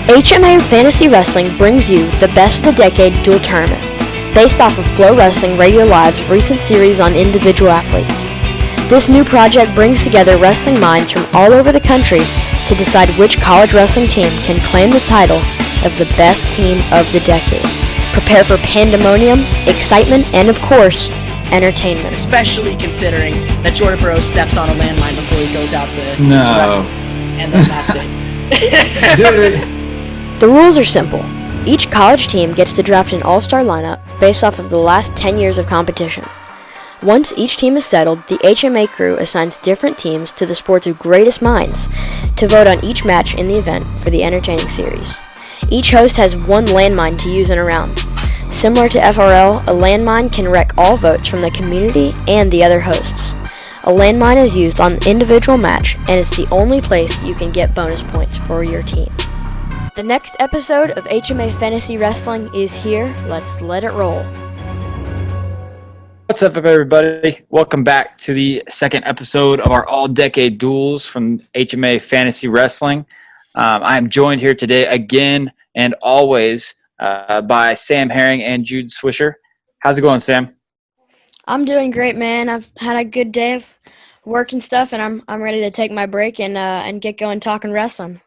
HMA Fantasy Wrestling brings you the Best of the Decade Dual Tournament, based off of Flo Wrestling Radio Live's recent series on individual athletes. This new project brings together wrestling minds from all over the country to decide which college wrestling team can claim the title of the best team of the decade. Prepare for pandemonium, excitement, and of course, entertainment. Especially considering that Jordan Burroughs steps on a landmine before he goes out to No. And then that's it. The rules are simple. Each college team gets to draft an all-star lineup based off of the last 10 years of competition. Once each team is settled, the HMA crew assigns different teams to the sport's greatest minds to vote on each match in the event for the entertaining series. Each host has one landmine to use in a round. Similar to FRL, a landmine can wreck all votes from the community and the other hosts. A landmine is used on an individual match, and it's the only place you can get bonus points for your team. The next episode of HMA Fantasy Wrestling is here. Let's let it roll. What's up, everybody? Welcome back to the second episode of our all-decade duels from HMA Fantasy Wrestling. I am joined here today again and always by Sam Herring and Jude Swisher. How's it going, Sam? I'm doing great, man. I've had a good day of work and stuff, and I'm ready to take my break and get going talking wrestling.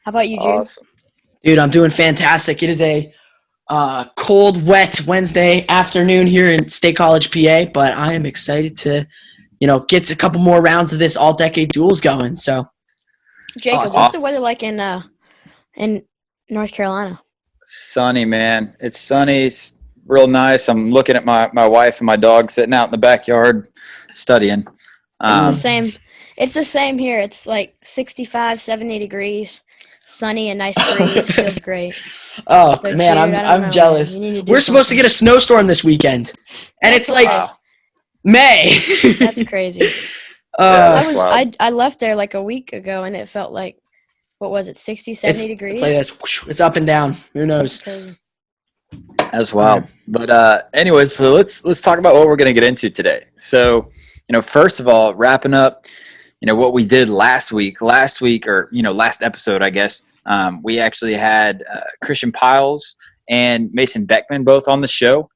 How about you, Jude? Awesome. Dude, I'm doing fantastic. It is a cold, wet Wednesday afternoon here in State College, PA, but I am excited to, get a couple more rounds of this all-decade duels going. So, Jacob, Awesome. what's the weather like in North Carolina? Sunny, man. It's sunny. It's real nice. I'm looking at my wife and my dog sitting out in the backyard studying. It's the same. It's the same here. It's like 65, 70 degrees, sunny and nice breeze. Feels great. Oh, So, man, Jude, I'm jealous. You need to do We're supposed to something. get a snowstorm this weekend, and it's like Wow. May. That's crazy. Yeah, that's wild. I left there like a week ago, and it felt like, what was it, 60, 70 degrees? It's like this. Whoosh, it's up and down. Who knows? Crazy. As well. But anyways, so let's talk about what we're going to get into today. So, first of all, wrapping up, what we did last week, last episode, I guess, we actually had Christian Piles and Mason Beckman both on the show.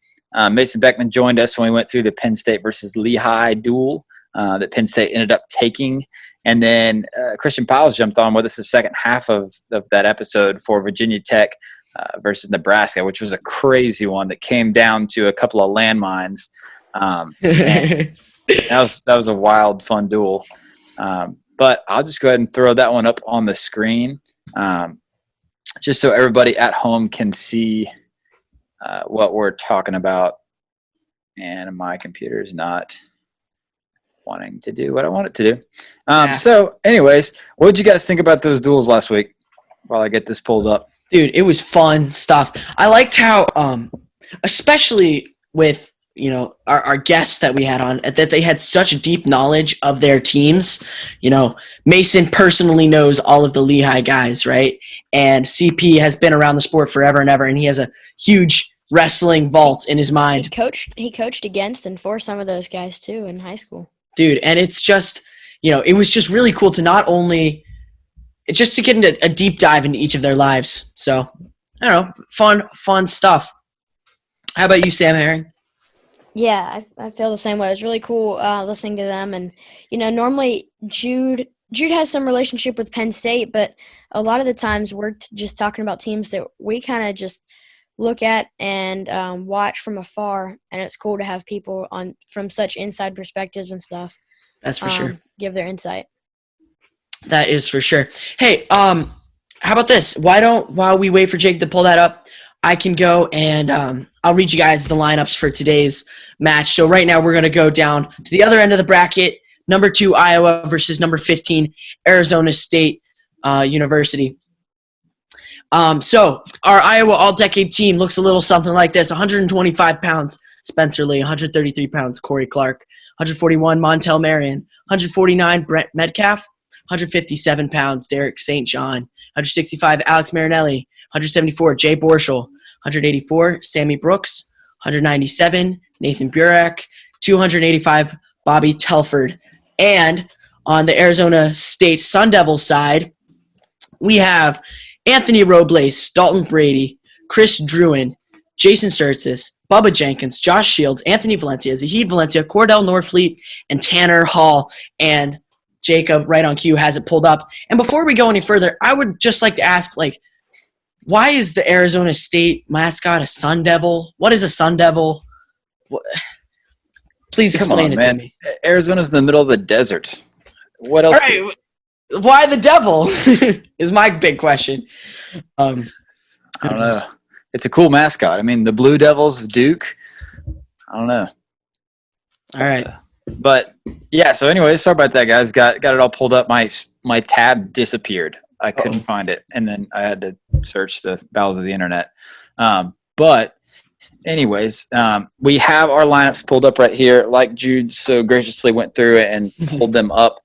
Mason Beckman joined us when we went through the Penn State versus Lehigh duel that Penn State ended up taking. And then Christian Piles jumped on with us the second half of that episode for Virginia Tech versus Nebraska, which was a crazy one that came down to a couple of landmines. And that was a wild, fun duel. But I'll just go ahead and throw that one up on the screen just so everybody at home can see what we're talking about. And my computer is not wanting to do what I want it to do. So anyways, what did you guys think about those duels last week while I get this pulled up? Dude, it was fun stuff. I liked how, especially with, our guests that we had on, that they had such deep knowledge of their teams. Mason personally knows all of the Lehigh guys, right? And CP has been around the sport forever and ever, and he has a huge wrestling vault in his mind. He coached against and for some of those guys, too, in high school. Dude, and it's just, it was just really cool to not only – just to get into a deep dive into each of their lives. So, I don't know, fun stuff. How about you, Sam Herring? Yeah, I feel the same way. It was really cool listening to them. And, normally Jude has some relationship with Penn State, but a lot of the times we're just talking about teams that we kind of just look at and watch from afar. And it's cool to have people from such inside perspectives and stuff. That's for sure. Give their insight. That is for sure. Hey, how about this? While we wait for Jake to pull that up, I can go and I'll read you guys the lineups for today's match. So right now we're going to go down to the other end of the bracket, number 2 Iowa versus number 15 Arizona State University. So our Iowa all-decade team looks a little something like this. 125 pounds, Spencer Lee. 133 pounds, Corey Clark. 141, Montel Marion. 149, Brent Metcalf. 157 pounds, Derek St. John. 165, Alex Marinelli. 174, Jay Borschel. 184, Sammy Brooks. 197, Nathan Burek. 285, Bobby Telford. And on the Arizona State Sun Devils side, we have Anthony Robles, Dalton Brady, Chris Druin, Jason Sturtzis, Bubba Jenkins, Josh Shields, Anthony Valencia, Zahid Valencia, Cordell Norfleet, and Tanner Hall. And Jacob, right on cue, has it pulled up. And before we go any further, I would just like to ask, why is the Arizona State mascot a Sun Devil? What is a Sun Devil? Please explain it to me. Arizona's in the middle of the desert. What else? All right, why the devil is my big question. I don't know. It's a cool mascot. I mean, the Blue Devils of Duke. I don't know. All right. But yeah, so anyway, sorry about that, guys. Got it all pulled up. My tab disappeared. I couldn't find it, and then I had to search the bowels of the internet. But anyways, we have our lineups pulled up right here. Like Jude so graciously went through it and pulled them up.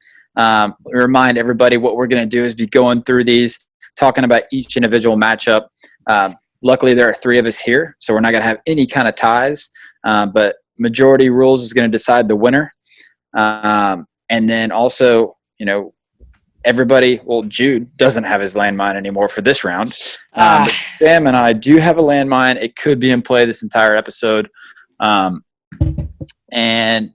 Remind everybody what we're going to do is be going through these, talking about each individual matchup. Luckily, there are 3 of us here, so we're not going to have any kind of ties. But majority rules is going to decide the winner. And then also, everybody, Jude doesn't have his landmine anymore for this round. But Sam and I do have a landmine. It could be in play this entire episode. And,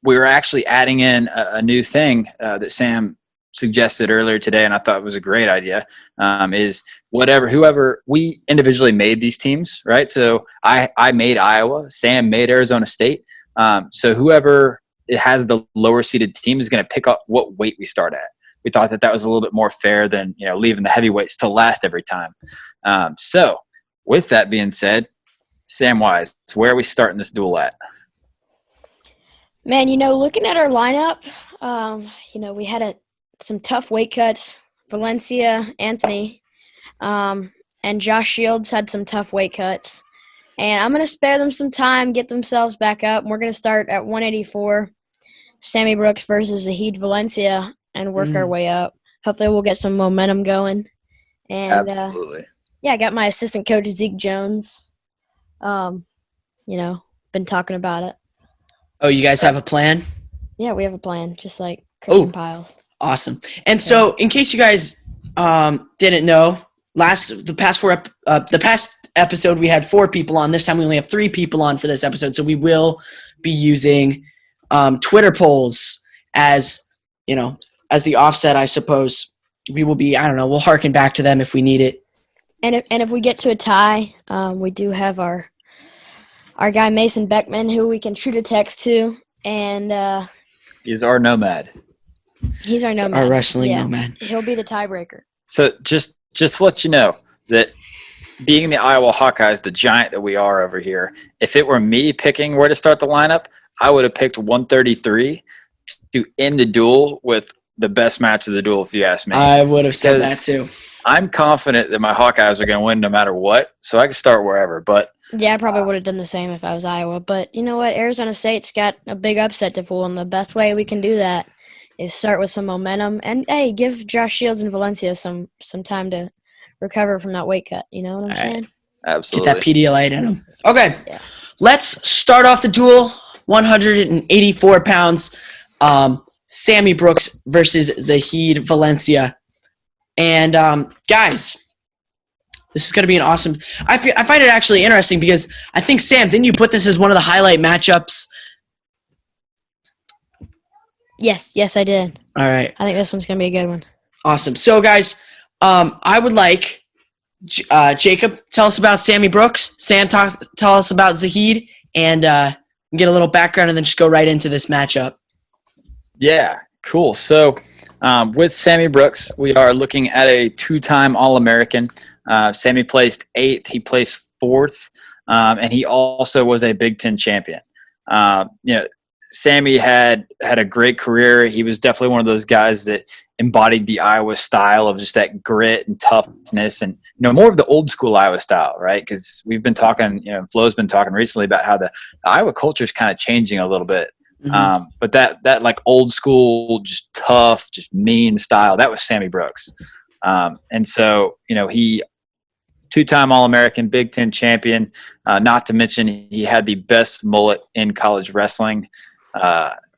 we were actually adding in a new thing that Sam suggested earlier today, and I thought it was a great idea, is whoever we individually made these teams, right? So I made Iowa, Sam made Arizona State. So whoever has the lower seeded team is going to pick up what weight we start at. We thought that was a little bit more fair than, leaving the heavyweights to last every time. So with that being said, Sam Wise, where are we starting this duel at? Man, looking at our lineup, we had some tough weight cuts. Valencia, Anthony, and Josh Shields had some tough weight cuts. And I'm going to spare them some time, get themselves back up. We're going to start at 184, Sammy Brooks versus Zahid Valencia, and work our way up. Hopefully we'll get some momentum going. And, absolutely. I got my assistant coach, Zeke Jones. Been talking about it. Oh, you guys have a plan? Yeah, we have a plan, just like Christian Piles. Awesome. And so, in case you guys didn't know, the past episode we had 4 people on. This time we only have 3 people on for this episode. So we will be using Twitter polls as the offset, I suppose. We will be. I don't know. We'll harken back to them if we need it. And if we get to a tie, we do have our guy Mason Beckman, who we can shoot a text to, and he's our nomad. He's our nomad. Our wrestling nomad. He'll be the tiebreaker. So just to let you know that being the Iowa Hawkeyes, the giant that we are over here, if it were me picking where to start the lineup, I would have picked 133 to end the duel with the best match of the duel, if you ask me. I would have said that too. I'm confident that my Hawkeyes are going to win no matter what, so I can start wherever. But yeah, I probably would have done the same if I was Iowa. But you know what? Arizona State's got a big upset to pull, and the best way we can do that is start with some momentum. And, hey, give Josh Shields and Valencia some time to recover from that weight cut. You know what I'm saying? Absolutely. Get that Pedialyte in them. Okay. Yeah. Let's start off the duel. 184 pounds. Sammy Brooks versus Zahid Valencia. And, guys, this is going to be an awesome – I find it actually interesting because I think, Sam, didn't you put this as one of the highlight matchups? Yes, I did. All right. I think this one's going to be a good one. Awesome. So, guys, I would like Jacob, tell us about Sammy Brooks. Sam, tell us about Zahid, and get a little background and then just go right into this matchup. Yeah, cool. So with Sammy Brooks, we are looking at a 2-time All-American. Sammy placed 8th. He placed 4th, and he also was a Big Ten champion. Sammy had a great career. He was definitely one of those guys that embodied the Iowa style of just that grit and toughness and, more of the old school Iowa style, right? Because we've been talking, Flo's been talking recently about how the Iowa culture is kind of changing a little bit. Mm-hmm. But that like old school, just tough, just mean style, that was Sammy Brooks. And so, he 2-time All-American, Big Ten champion, not to mention he had the best mullet in college wrestling.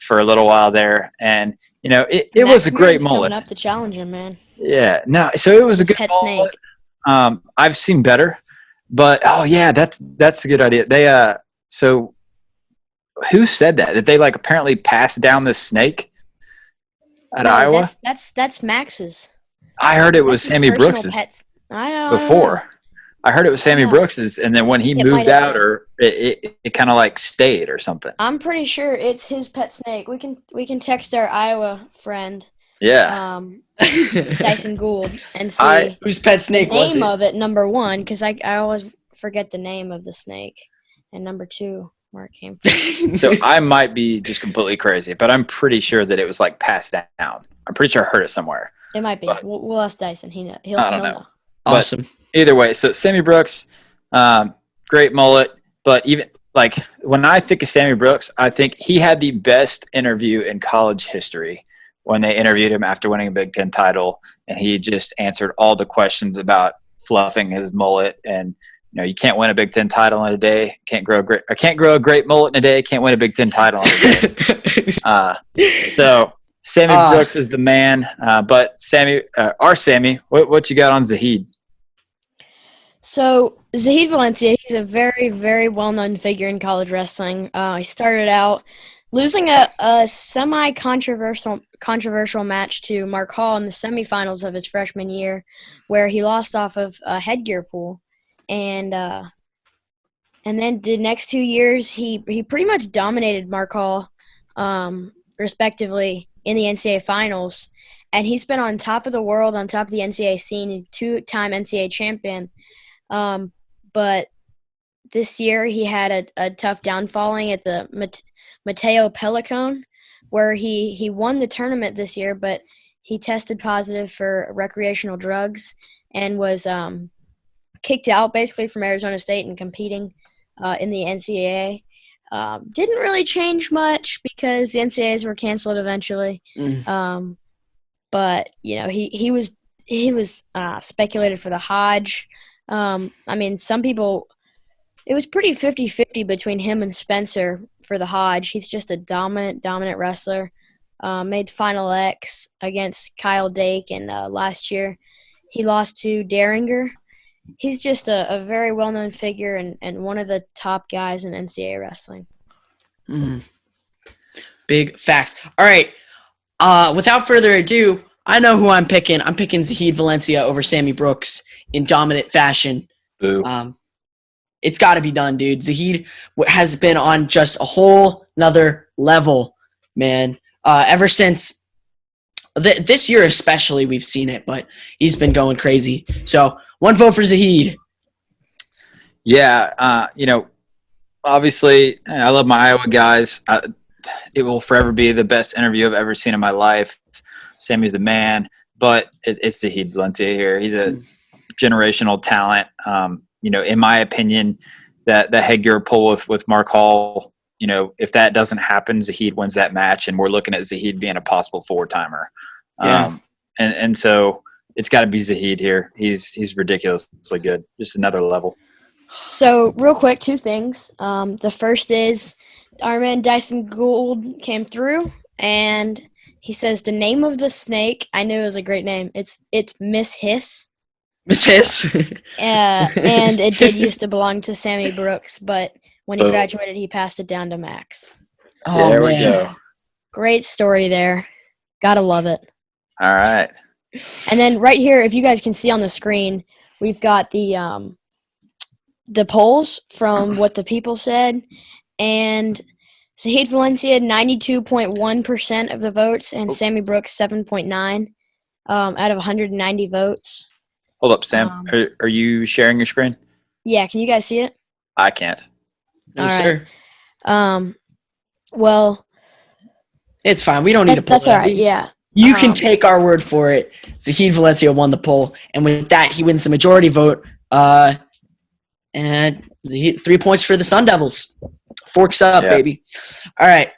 for a little while there, and it Max was a great Moore's mullet. coming up to challenge him, man. Yeah, no, so it was a good Pet mullet. snake. I've seen better, but that's a good idea. They so who said that they like apparently passed down this snake at Iowa? That's Max's. I heard it was Sammy Brooks's I know. before. I heard it was Sammy Brooks's, and then when he moved out, or it kind of like stayed or something. I'm pretty sure it's his pet snake. We can text our Iowa friend, Yeah, Dyson Gould, and see whose pet snake the was name it? of it. Number one, because I always forget the name of the snake, and number two, where it came from. so I might be just completely crazy, but I'm pretty sure that it was like passed down. I'm pretty sure I heard it somewhere. It might be. But We'll ask Dyson. He'll I don't know. know. Awesome. Either way, so Sammy Brooks, great mullet, but even like when I think of Sammy Brooks, I think he had the best interview in college history when they interviewed him after winning a Big Ten title, and he just answered all the questions about fluffing his mullet. And you can't win a Big Ten title in a day. Can't grow a great mullet in a day. Can't win a Big Ten title in a day. So Sammy Brooks is the man. But our Sammy, what you got on Zahid? So Zahid Valencia, he's a very, very well-known figure in college wrestling. He started out losing a semi-controversial match to Mark Hall in the semifinals of his freshman year, where he lost off of a headgear pull, and then the next 2 years he pretty much dominated Mark Hall, respectively, in the NCAA finals, and he's been on top of the world, on top of the NCAA scene, two-time NCAA champion. But this year he had a tough downfalling at the Mateo Pelicone, where he won the tournament this year, but he tested positive for recreational drugs and was kicked out basically from Arizona State and competing in the NCAA. Didn't really change much because the NCAAs were canceled eventually. But he was speculated for the Hodge. Some people, it was pretty 50-50 between him and Spencer for the Hodge. He's just a dominant wrestler. Made Final X against Kyle Dake, and last year he lost to Deringer. He's just a very well-known figure and one of the top guys in NCAA wrestling. Big facts. All right. Without further ado, I know who I'm picking. I'm picking Zahid Valencia over Sammy Brooks in dominant fashion. Boo. It's got to be done, dude. Zahid has been on just a whole nother level, man. Ever since this year especially, we've seen it, but he's been going crazy. So, one vote for Zahid. Yeah, obviously, I love my Iowa guys. It will forever be the best interview I've ever seen in my life. Sammy's the man, but it's Zahid Valencia here. He's a generational talent. In my opinion, that the headgear pull with Mark Hall, if that doesn't happen, Zahid wins that match, and we're looking at Zahid being a possible four-timer. Yeah. And so it's got to be Zahid here. He's ridiculously good. Just another level. So real quick, two things. The first is our man Dyson Gould came through, and he says the name of the snake, I knew it was a great name. It's Miss Hiss. Miss Hiss. And it did used to belong to Sammy Brooks, but when he graduated, he passed it down to Max. Oh, there man. we go. Great story there. Gotta love it. All right. And then right here, if you guys can see on the screen, we've got the polls from what the people said, and Zahid Valencia 92.1% of the votes, and Sammy Brooks 7.9 out of 190 votes. Hold up, Sam. Are you sharing your screen? Yeah, can you guys see it? I can't. No, All sir. right. Well, It's fine. We don't need to pull that's all right. Yeah. You can take our word for it. Zahid Valencia won the poll, and with that, he wins the majority vote. And Zahid, 3 points for the Sun Devils. Forks up, baby. All right.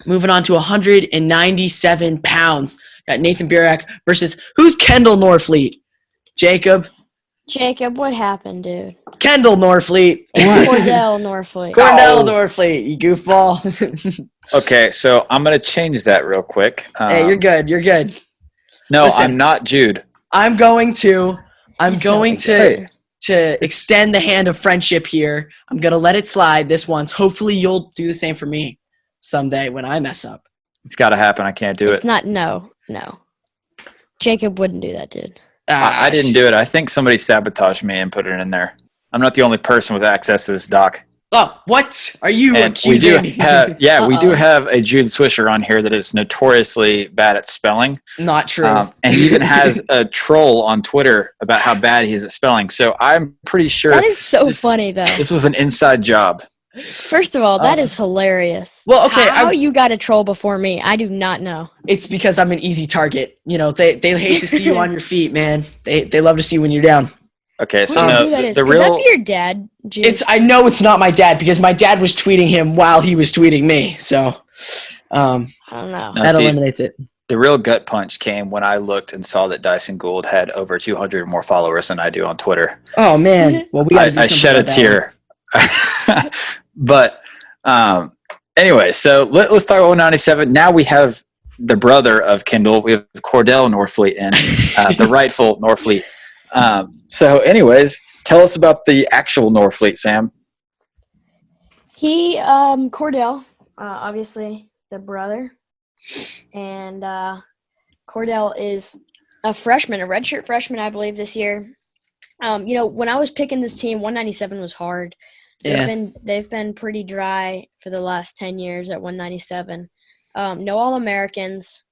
Moving on to 197 pounds. Got Nathan Burak versus who's Kendall Norfleet? Jacob, Jacob, what happened, dude? Kendall Norfleet. Cordell Norfleet. Cordell Norfleet, you goofball. Okay, so I'm going to change that real quick. Hey, you're good. You're good. No, Listen, I'm not Jude. I'm going to Good. extend the hand of friendship here. I'm going to let it slide this once. Hopefully you'll do the same for me someday when I mess up. It's got to happen. I can't do It's it. not, no. Jacob wouldn't do that, dude. I didn't do it. I think somebody sabotaged me and put it in there. I'm not the only person with access to this doc. Oh, what are you And we accusing do me? have, we do have a Jude Swisher on here that is notoriously bad at spelling. Not true. And he even has a troll on Twitter about how bad he is at spelling. So I'm pretty sure That is so funny, though. this was an inside job. First of all, that is hilarious. Well, okay, How you got a troll before me, I do not know. It's because I'm an easy target. You know, they hate to see you on your feet, man. They love to see when you're down. Okay, so I don't know no, who that is. the Could real that be your dad, Jude? I know it's not my dad because my dad was tweeting him while he was tweeting me. So I don't know. No, that see, eliminates it. the real gut punch came when I looked and saw that Dyson Gould had over 200 more followers than I do on Twitter. Oh man. Well, we gotta I shed a tear. But anyway, so let's talk about 197. Now we have the brother of Kendall. We have Cordell Norfleet and the rightful Norfleet. So anyways, tell us about the actual Norfleet, Sam. He, Cordell, obviously the brother, and Cordell is a freshman, a redshirt freshman, I believe, this year. When I was picking this team, 197 was hard. They've been pretty dry for the last 10 years at 197. No All-Americans,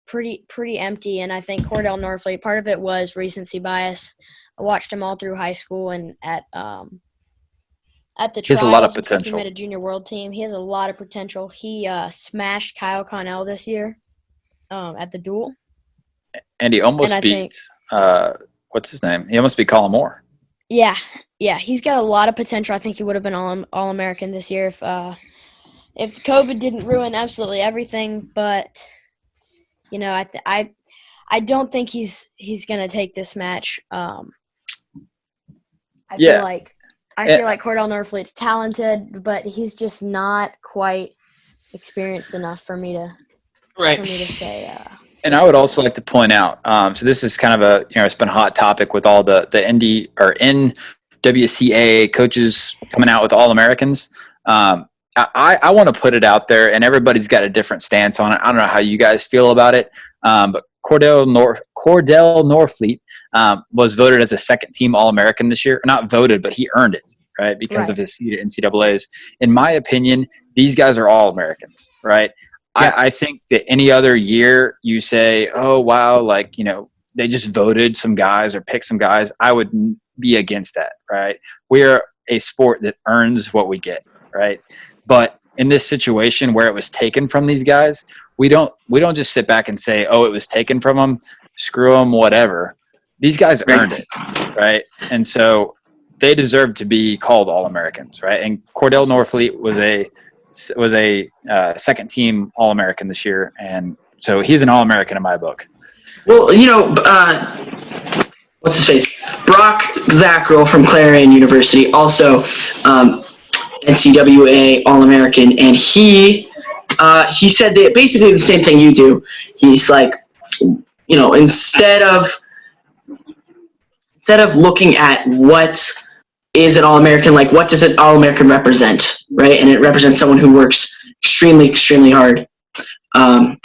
pretty empty, and I think Cordell Norfleet, part of it was recency bias. I watched him all through high school and at the trials. He has a lot of and stuff. potential. He made a junior world team. He has a lot of potential. He smashed Kyle Connell this year at the duel. And he almost beat what's his name? He almost beat Colin Moore. Yeah, he's got a lot of potential. I think he would have been All-American this year if COVID didn't ruin absolutely everything. But I don't think he's gonna take this match. I feel like Cordell Norfleet's talented, but he's just not quite experienced enough for me to say. And I would also like to point out, so this is kind of it's been a hot topic with all the NWCAA coaches coming out with All-Americans. I want to put it out there, and everybody's got a different stance on it. I don't know how you guys feel about it, but Cordell Norfleet was voted as a second-team All-American this year. Not voted, but he earned it, right, because of his seat at NCAAs. In my opinion, these guys are All-Americans, right? Yeah. I think that any other year you say, oh, wow, they just voted some guys or picked some guys, I would be against that, right? We're a sport that earns what we get, right? But in this situation where it was taken from these guys, we don't just sit back and say, oh, it was taken from them, screw them, whatever. These guys earned it, right? And so they deserve to be called All-Americans, right? And Cordell Norfleet was a second-team All-American this year, and so he's an All-American in my book. Well, what's his face? Brock Zackrell from Clarion University, also NCAA All-American, and he said that basically the same thing you do. He's like, instead of looking at what is an All-American, like what does an All-American represent, right? And it represents someone who works extremely, extremely hard. And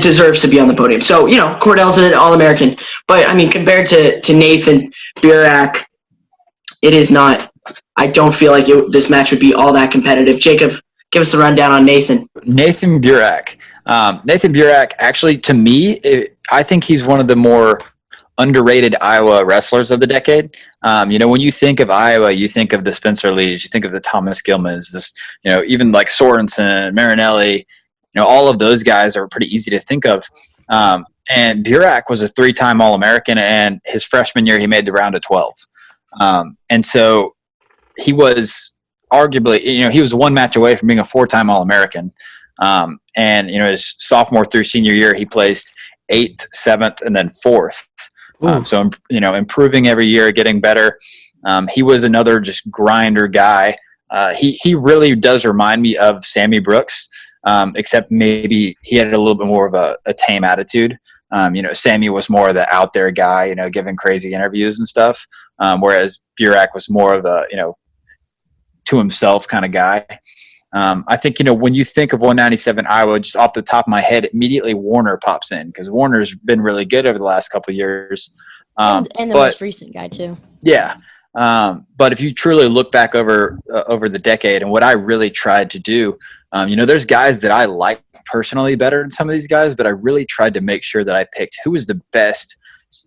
deserves to be on the podium. So, Cordell's an All-American. But, compared to Nathan Burak, it is not – I don't feel like this match would be all that competitive. Jacob, give us the rundown on Nathan. Nathan Burak. Nathan Burak, actually, to me, I think he's one of the more underrated Iowa wrestlers of the decade. When you think of Iowa, you think of the Spencer Lees, you think of the Thomas Gilmans, even like Sorensen, Marinelli, all of those guys are pretty easy to think of. And Burak was a 3-time All-American, and his freshman year he made the round of 12. And so he was arguably, he was one match away from being a 4-time All-American. And his sophomore through senior year, he placed 8th, 7th, and then 4th. So, improving every year, getting better. He was another just grinder guy. He really does remind me of Sammy Brooks, except maybe he had a little bit more of a tame attitude. Sammy was more of the out there guy, giving crazy interviews and stuff, whereas Burak was more of a, to himself kind of guy. I think, when you think of 197 Iowa, just off the top of my head, immediately Warner pops in because Warner's been really good over the last couple of years. And the most recent guy, too. Yeah. But if you truly look back over the decade and what I really tried to do, there's guys that I like personally better than some of these guys, but I really tried to make sure that I picked who was the best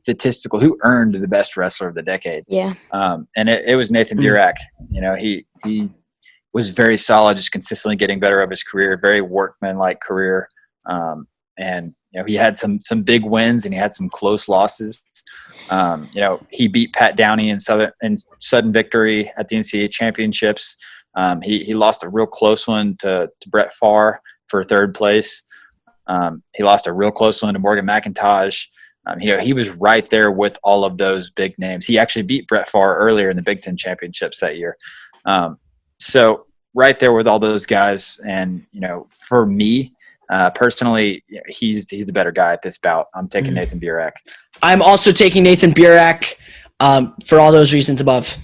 who earned the best wrestler of the decade. Yeah. And it was Nathan Burak. He was very solid, just consistently getting better of his career, very workman-like career. And he had some big wins and he had some close losses. He beat Pat Downey in sudden victory at the NCAA championships. He lost a real close one to Brett Farr for third place. He lost a real close one to Morgan McIntosh. He was right there with all of those big names. He actually beat Brett Farr earlier in the Big Ten championships that year. So right there with all those guys. And, for me, personally, he's the better guy at this bout. I'm taking Nathan Burak. I'm also taking Nathan Burak for all those reasons above.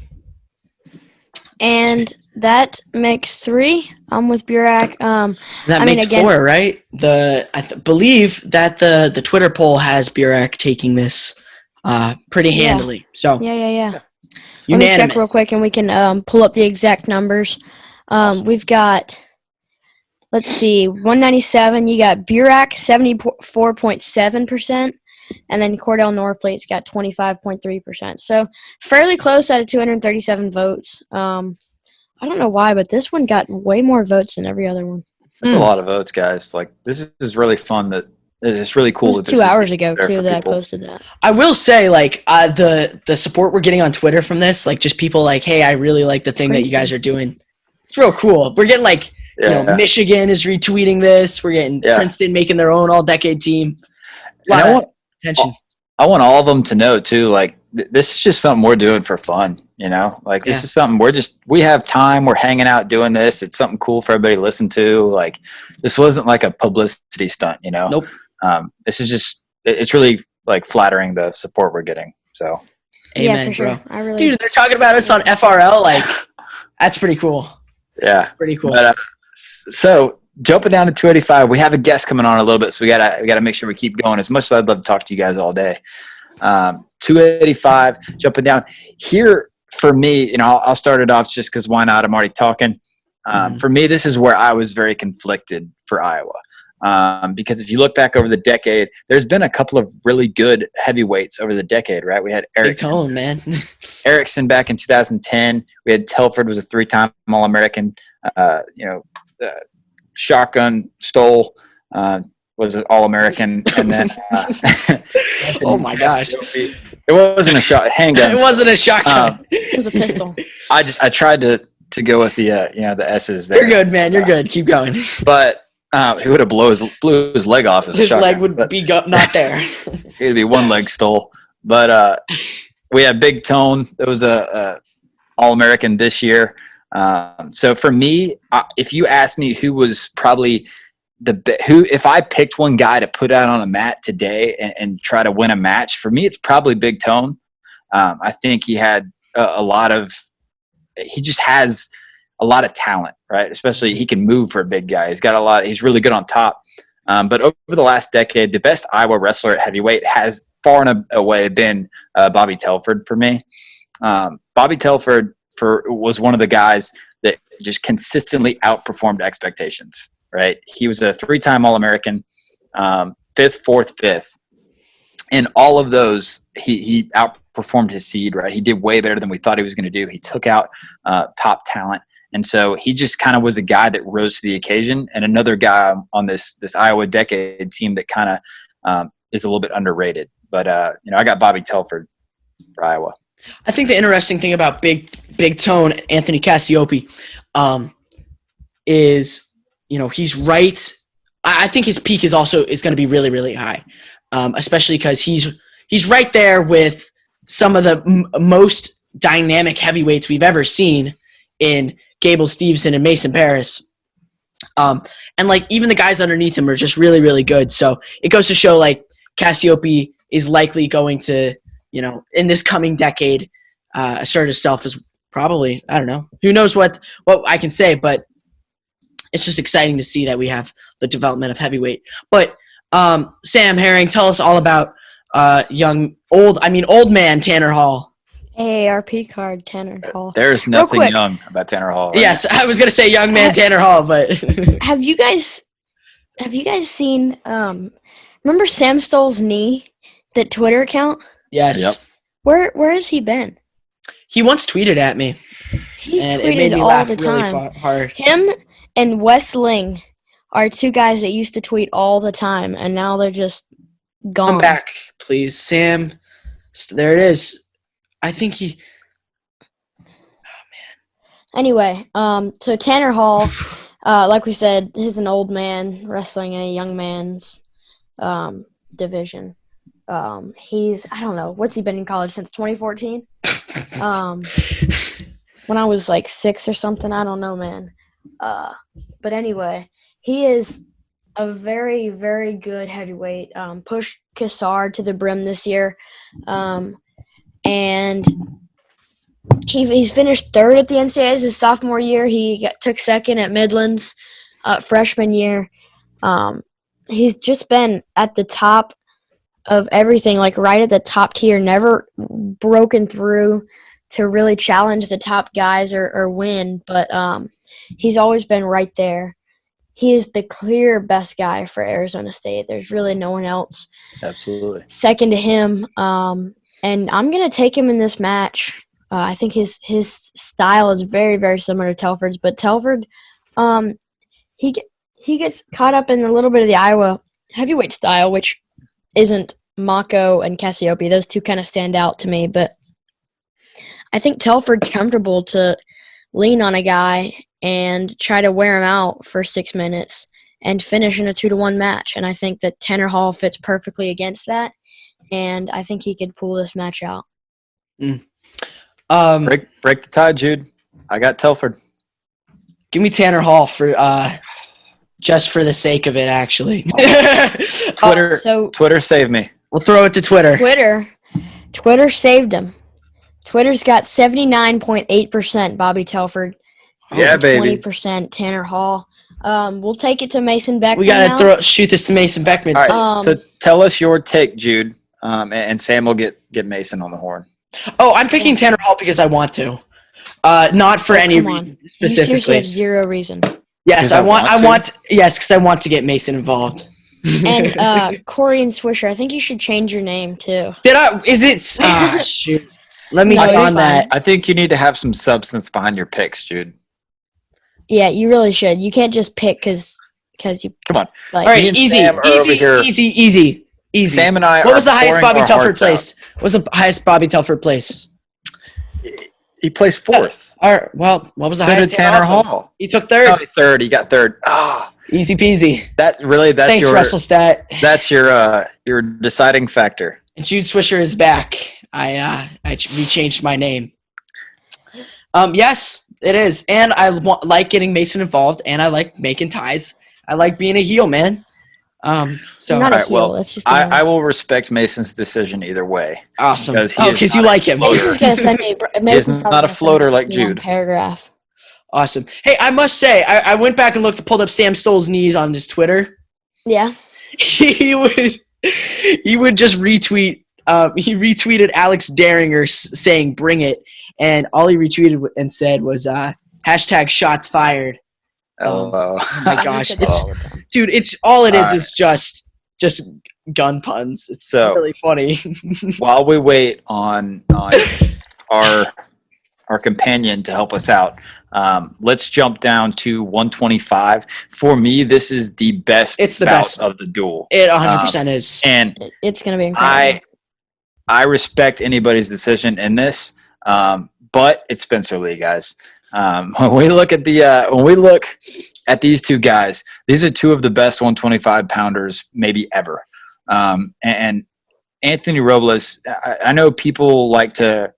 And that makes 3. I'm with Burak. That makes 4, right? I believe that the Twitter poll has Burak taking this pretty handily. So Yeah. Unanimous. Let me check real quick, and we can pull up the exact numbers. We've got, let's see, 197. You got Burak, 74.7%. And then Cordell Norfleet's got 25.3%. So fairly close out of 237 votes. I don't know why, but this one got way more votes than every other one. That's a lot of votes, guys. Like, this is really fun. It's really cool. It was 2 hours ago, too, that I posted that. I will say, the support we're getting on Twitter from this, just people hey, I really like the thing that you guys are doing. It's real cool. We're getting, Michigan is retweeting this. We're getting Princeton making their own all-decade team. Attention. I want all of them to know too. This is just something we're doing for fun. This is something we have time. We're hanging out doing this. It's something cool for everybody to listen to. This wasn't like a publicity stunt. Nope. This is just. It's really flattering the support we're getting. So. Amen, for sure. bro. Dude, they're talking about us on FRL. That's pretty cool. Yeah. Pretty cool. But, so. Jumping down to 285, we have a guest coming on a little bit, so we gotta make sure we keep going. As much as I'd love to talk to you guys all day, 285, jumping down here for me. I'll start it off just because why not? I'm already talking. For me, this is where I was very conflicted for Iowa, because if you look back over the decade, there's been a couple of really good heavyweights over the decade, right? We had Erickson, man. Erickson back in 2010. We had Telford was a 3-time All-American. Shotgun Stoll was an All-American, and then oh my gosh, it wasn't a handgun. It wasn't a shotgun. It was a pistol. I tried to go with the the S's there. You're good, man. You're good. Keep going. But he would have blew his leg off as a shotgun. His leg would be not there. It'd be one leg Stoll. But we had Big Tone. It was a All-American this year. So for me, if you ask me who was probably if I picked one guy to put out on a mat today and try to win a match, for me, it's probably Big Tone. I think he had he just has a lot of talent, right? Especially he can move for a big guy. He's really good on top. But over the last decade, the best Iowa wrestler at heavyweight has far and away been Bobby Telford for me. Bobby Telford was one of the guys that just consistently outperformed expectations, right? He was a 3-time All-American, 5th, 4th, 5th. In all of those, he outperformed his seed, right? He did way better than we thought he was going to do. He took out top talent. And so he just kind of was the guy that rose to the occasion, and another guy on this Iowa decade team that kind of is a little bit underrated. But, I got Bobby Telford for Iowa. I think the interesting thing about Big Tone, Anthony Cassiope, is, he's right. I think his peak is going to be really, really high, especially because he's he's right there with some of the most dynamic heavyweights we've ever seen in Gable Steveson and Mason Paris. And like even the guys underneath him are just really, really good. So it goes to show like Cassiope is likely going to, in this coming decade, assert herself as probably, I don't know, who knows what I can say, but it's just exciting to see that we have the development of heavyweight. But Sam Herring, tell us all about old man Tanner Hall. AARP card, Tanner Hall. There's nothing young about Tanner Hall. Right? Yes, I was gonna say young man Tanner Hall, but have you guys seen? Remember Sam Stoll's knee, that Twitter account? Yes. Yep. Where has he been? He once tweeted at me. He and tweeted it made me all laugh the time. really hard. Him and Wes Ling are two guys that used to tweet all the time, and now they're just gone. Come back, please, Sam. There it is. I think he. Anyway, so Tanner Hall, like we said, he's an old man wrestling in a young man's division. He's, I don't know, what's he been in college since 2014? When I was like 6 or something, I don't know, man. But anyway, he is a very, very good heavyweight. Pushed Cassard to the brim this year. And he's finished third at the NCAAs his sophomore year. He took second at Midlands freshman year. He's just been at the top of everything, like right at the top tier, never broken through to really challenge the top guys or win, but he's always been right there. He is the clear best guy for Arizona State. There's really no one else. Absolutely. Second to him. And I'm going to take him in this match. I think his style is very, very similar to Telford's, but Telford, he gets caught up in a little bit of the Iowa heavyweight style, which isn't Mako and Cassiope. Those two kind of stand out to me, but I think Telford's comfortable to lean on a guy and try to wear him out for 6 minutes and finish in a 2-1 match. And I think that Tanner Hall fits perfectly against that. And I think he could pull this match out. Break the tie, Jude. I got Telford. Give me Tanner Hall for just for the sake of it, actually. Twitter saved me. We'll throw it to Twitter. Twitter saved him. Twitter's got 79.8% Bobby Telford. Yeah, baby. 20% Tanner Hall. We'll take it to Mason Beckman. We gotta shoot this to Mason Beckman. All right, so tell us your take, Jude, and Sam will get Mason on the horn. Oh, I'm picking Tanner Hall because I want to, not for any reason specifically. You seriously have zero reason. Yes, I want. Yes, because I want to get Mason involved. And Corey and Swisher, I think you should change your name too. Did I? Is it? Shoot. Let me get on that. I think you need to have some substance behind your picks, Jude. Yeah, you really should. You can't just pick because you. Come on. Like, all right, easy. Sam and I. What was the highest Bobby Telford placed? What was the highest Bobby Telford place? He placed fourth. All right. Well, what was the highest? So did Tanner Hall. He took third. Oh, third. He got third. Oh. Easy peasy. That's Thanks, your WrestleStat. That's your deciding factor. And Jude Swisher is back. I changed my name. Yes, it is, and I like getting Mason involved, and I like making ties. I like being a heel, man. So not all a heel. Well, that's just I will respect Mason's decision either way. Awesome. Because you like him. Mason's gonna send me. He's not a floater like Jude. Paragraph. Awesome. Hey, I must say, I went back and pulled up Sam Stoll's knees on his Twitter. Yeah. He would just retweet. He retweeted Alex Daringer saying "Bring it," and all he retweeted and said was hashtag shots fired. Oh my gosh, dude! It's all it is just gun puns. It's really funny. While we wait on our companion to help us out, let's jump down to 125. For me, this is the best. It's the bout best of the duel. It 100% is, and it's going to be incredible. I respect anybody's decision in this, but it's Spencer Lee, guys. When we look at these two guys, these are two of the best 125 pounders maybe ever. And Anthony Robles, I know people like to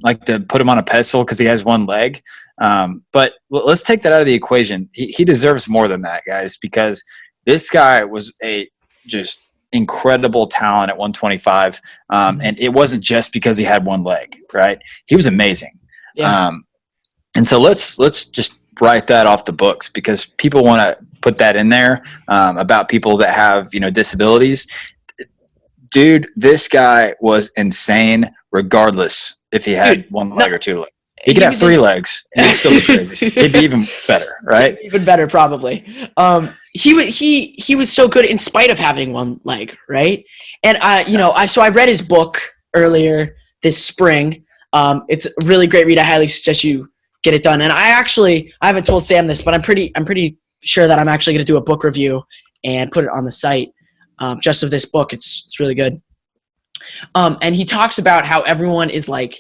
put him on a pedestal because he has one leg. But let's take that out of the equation. He deserves more than that, guys, because this guy was a just incredible talent at 125. And it wasn't just because he had one leg, right? He was amazing. Yeah. And so let's just write that off the books because people want to put that in there about people that have, disabilities. Dude, this guy was insane regardless if he had one leg or two legs. He could have three legs and he'd still be crazy. He'd be even better, right? Even better, probably. He was so good in spite of having one leg, right? And I read his book earlier this spring. It's a really great read. I highly suggest you get it done. And I haven't told Sam this, but I'm pretty sure that I'm actually going to do a book review and put it on the site just of this book. It's really good. And he talks about how everyone is like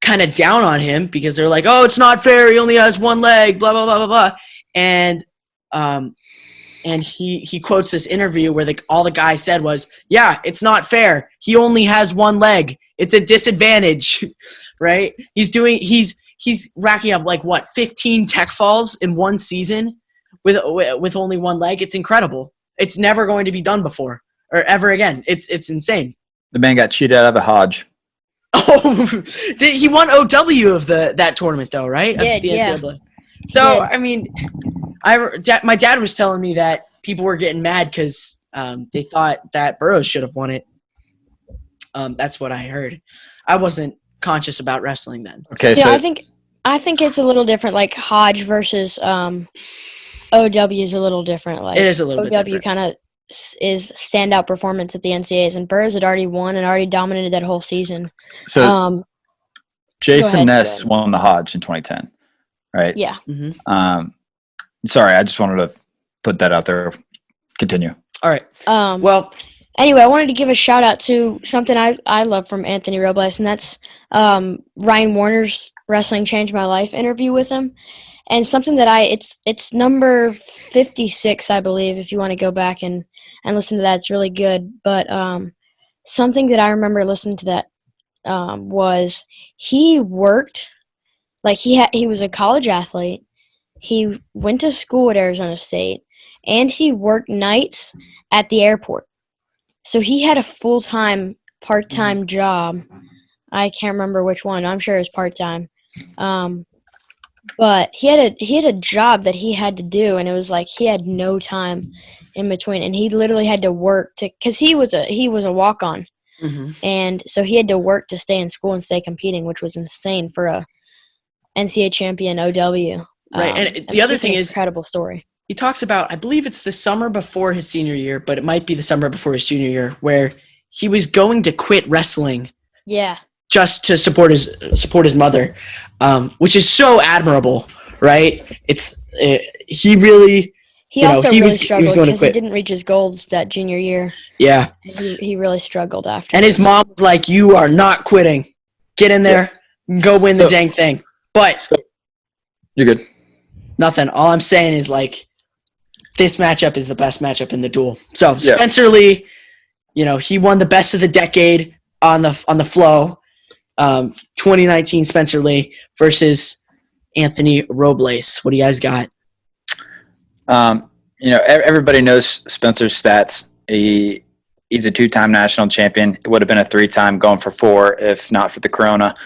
kind of down on him because they're like, oh, it's not fair. He only has one leg, blah, blah, blah, blah, blah. And he quotes this interview where all the guy said was, yeah, it's not fair. He only has one leg. It's a disadvantage, right? He's racking up 15 tech falls in one season with only one leg. It's incredible. It's never going to be done before or ever again. It's insane. The man got cheated out of a Hodge. Oh, he won OW of that tournament though, right? Yeah. So I mean, my dad was telling me that people were getting mad because they thought that Burroughs should have won it. That's what I heard. I wasn't conscious about wrestling then. Okay, yeah, so I think it's a little different. Like Hodge versus OW is a little different. Like it is a little bit different. OW kind of is standout performance at the NCAAs, and Burroughs had already won and already dominated that whole season. So Jason Ness won the Hodge in 2010, right? Yeah. Mm-hmm. Sorry, I just wanted to put that out there. Continue. All right. Well, anyway, I wanted to give a shout out to something I love from Anthony Robles, and that's Ryan Warner's Wrestling Changed My Life interview with him. And something that it's number 56, I believe, if you want to go back and listen to that. It's really good. But something that I remember listening to that was he worked, he was a college athlete. He went to school at Arizona State, and he worked nights at the airport. So he had a full-time, part-time job. I can't remember which one. I'm sure it was part-time. But he had a job that he had to do, and it was like he had no time in between, and he literally had to work because he was a walk-on, and so he had to work to stay in school and stay competing, which was insane for a NCAA champion OW. Right, and the other thing is incredible story. He talks about, I believe it's the summer before his senior year, but it might be the summer before his junior year, where he was going to quit wrestling. Yeah. Just to support his mother, which is so admirable, right? He also really struggled because he didn't reach his goals that junior year. Yeah, he really struggled after. And his mom was like, "You are not quitting. Get in there, go win the dang thing." But you're good. Nothing. All I'm saying is this matchup is the best matchup in the duel. So Spencer Lee, he won the best of the decade on the Flo. 2019 Spencer Lee versus Anthony Robles. What do you guys got? Everybody knows Spencer's stats. He's a 2-time national champion. It would have been a 3-time, going for 4 if not for the corona.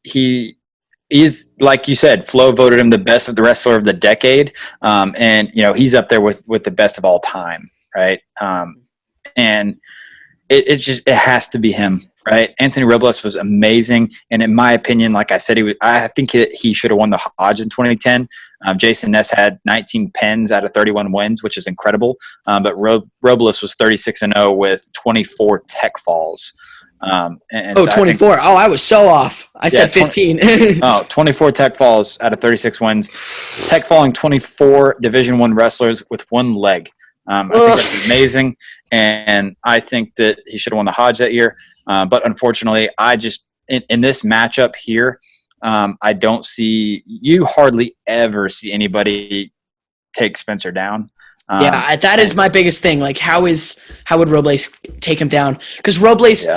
He's, like you said, Flo voted him the best of the wrestler of the decade. And he's up there with the best of all time, right? And it has to be him. Right, Anthony Robles was amazing, and in my opinion, like I said, I think he should have won the Hodge in 2010. Jason Ness had 19 pins out of 31 wins, which is incredible. But Robles was 36-0 with 24 tech falls. 24. I was so off. I said 15. 24 tech falls out of 36 wins. Tech falling 24 Division I wrestlers with one leg. I think that's amazing, and I think that he should have won the Hodge that year. But unfortunately, I just in this matchup here, I don't see – you hardly ever see anybody take Spencer down. That is my biggest thing. Like, how would Robles take him down? Because Robles,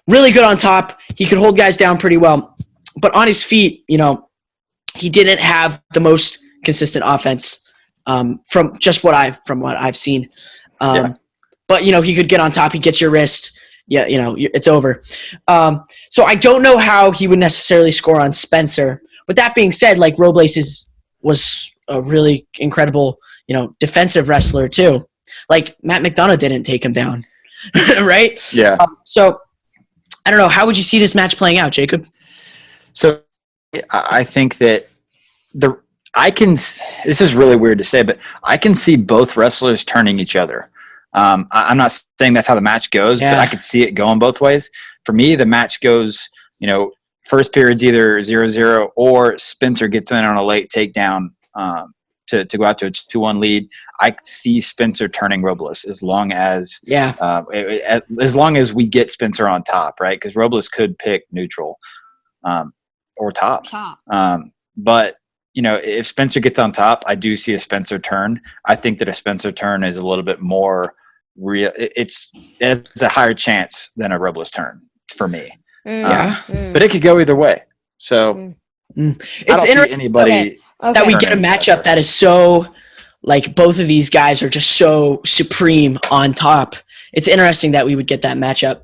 really good on top. He could hold guys down pretty well, but on his feet, he didn't have the most consistent offense from what I've seen. But he could get on top. He gets your wrist. Yeah, it's over. So I don't know how he would necessarily score on Spencer. But that being said, like, Robles was a really incredible, defensive wrestler too. Like, Matt McDonough didn't take him down, right? Yeah. So I don't know. How would you see this match playing out, Jacob? So I think that this is really weird to say, but I can see both wrestlers turning each other. I'm not saying that's how the match goes, but I could see it going both ways. For me, the match goes, first period's either 0-0 or Spencer gets in on a late takedown to go out to a 2-1 lead. I see Spencer turning Robles as long as we get Spencer on top, right? Because Robles could pick neutral or top. But if Spencer gets on top, I do see a Spencer turn. I think that a Spencer turn is a little bit more real. It's a higher chance than a Robles turn for me. But it could go either way. So It's I don't see anybody that we get a matchup that is so, like, both of these guys are just so supreme on top. It's interesting that we would get that matchup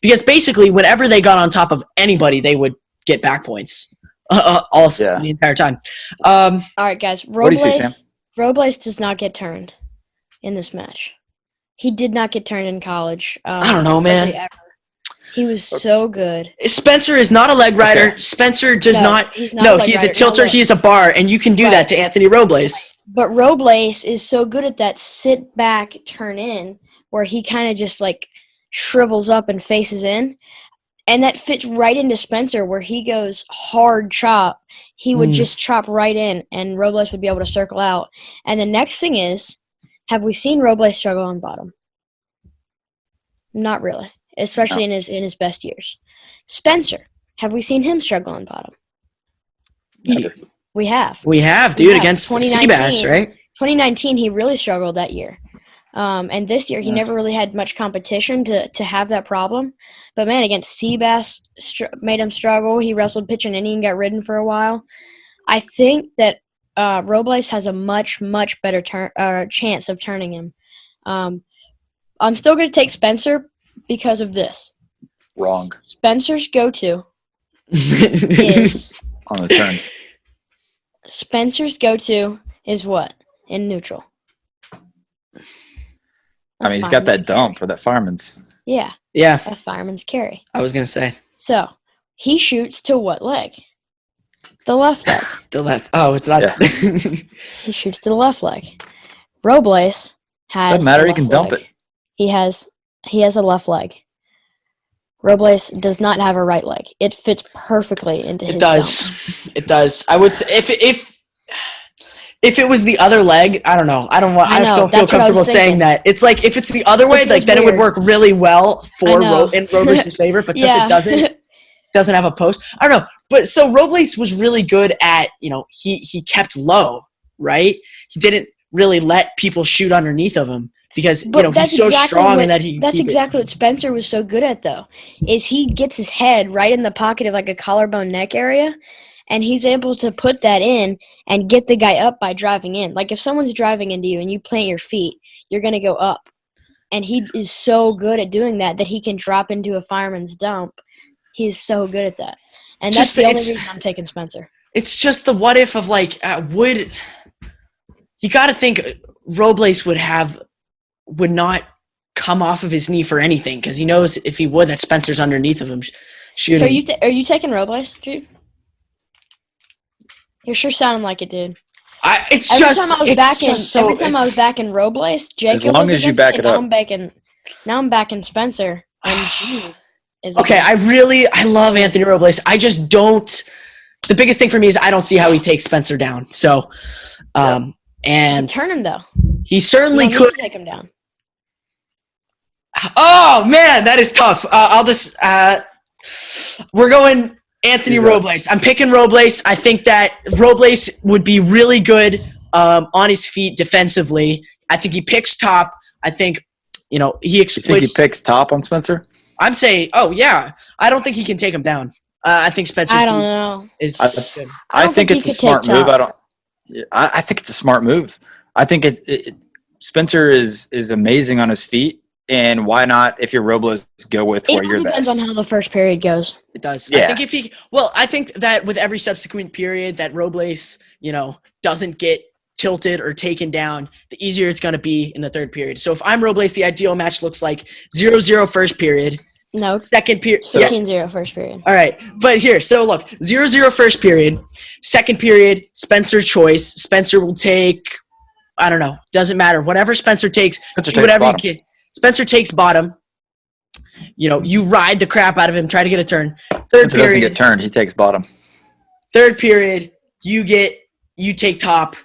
because basically whenever they got on top of anybody, they would get back points the entire time. All right, guys. What do you see, Sam? Robles does not get turned in this match. He did not get turned in college. I don't know, man. Ever. He was so good. Spencer is not a leg rider. Okay. Spencer does not. He's a tilter. He is a bar, and you can do that to Anthony Robles. But Robles is so good at that sit back, turn in, where he kind of just like shrivels up and faces in. And that fits right into Spencer, where he goes hard chop. He would just chop right in, and Robles would be able to circle out. And the next thing is, have we seen Robles struggle on bottom? Not really, especially in his best years. Spencer, have we seen him struggle on bottom? Never. We have. We have, dude, against Seabass, right? 2019, he really struggled that year. And this year, he never really had much competition to have that problem. But, man, against Seabass, made him struggle. He wrestled pitch and inning and got ridden for a while. I think that Robles has a much, much better chance of turning him. I'm still going to take Spencer because of this. Wrong. Spencer's go-to is – on the turns. Spencer's go-to is what? In neutral. I mean, he's got that dump or that fireman's. Yeah. Yeah. A fireman's carry. I was going to say. So, he shoots to what leg? The left leg. The left. Oh, it's not. Yeah. He shoots to the left leg. Robles has doesn't matter. He can dump it. He has a left leg. Robles does not have a right leg. It fits perfectly into his dump. It does. I would say if it was the other leg, I don't know. I don't feel comfortable saying that. It's like if it's the other way, like then it would work really well for in Robles' favor. But since it doesn't have a post, I don't know. But so Robles was really good at he kept low, right? He didn't really let people shoot underneath of him because he's so strong and that he. That's exactly what Spencer was so good at, though. Is he gets his head right in the pocket of like a collarbone neck area. And he's able to put that in and get the guy up by driving in. Like if someone's driving into you and you plant your feet, you're going to go up. And he is so good at doing that he can drop into a fireman's dump. He's so good at that. And that's the only reason I'm taking Spencer. It's just the what if of like, you got to think Robles would not come off of his knee for anything because he knows if he would that Spencer's underneath of him shooting. So are you taking Robles, dude? You're sure sounding like it, dude. Every time I was backing Robles, Jacob as long was as you back it up. Now I'm backing Spencer. And okay, I love Anthony Robles. I just don't. The biggest thing for me is I don't see how he takes Spencer down. So, and turn him though. He certainly could take him down. Oh man, that is tough. I'll just. We're going. Anthony Robles. I'm picking Robles. I think that Robles would be really good on his feet defensively. I think he picks top. I think, he exploits. You think he picks top on Spencer? I'm saying, I don't think he can take him down. I think Spencer's I don't know. is good. I think it's a smart move. I think it's a smart move. I think Spencer is amazing on his feet, and why not, if you're Robles, go with where you're best? It depends on how the first period goes. It does. Yeah. I think that with every subsequent period that Robles, doesn't get tilted or taken down, the easier it's going to be in the third period. So if I'm Robles, the ideal match looks like 0-0 first period. No. Second period. 15-0 first period. All right. But here, so look, 0-0 first period. Second period, Spencer choice. Spencer will take, I don't know, doesn't matter. Whatever Spencer takes, do whatever you can. Spencer takes bottom. You ride the crap out of him, try to get a turn. Third Spencer period doesn't get turned, he takes bottom. Third period, you take top.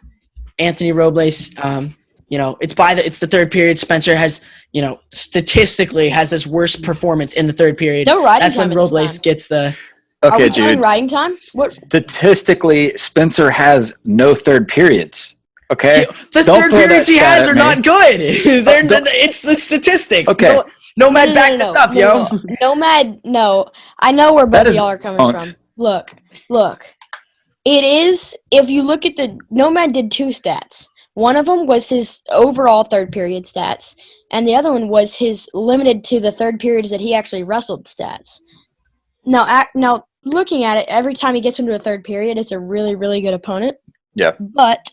Anthony Robles, it's the third period. Spencer has, statistically has his worst performance in the third period. No riding That's time when at Robles this time. gets the. Are Okay, we doing Jude. riding time? What? Statistically, Spencer has no third periods. Okay? The Don't third throw that periods he stat has at are me. not good. It's the statistics. Okay. Nomad, back this up, yo. Nomad, no. I know where both That is y'all are coming punked. from. Look. It is, if you look at Nomad did two stats. One of them was his overall third period stats, and the other one was his limited to the third periods that he actually wrestled stats. Now, looking at it, every time he gets into a third period, it's a really, really good opponent. Yeah. But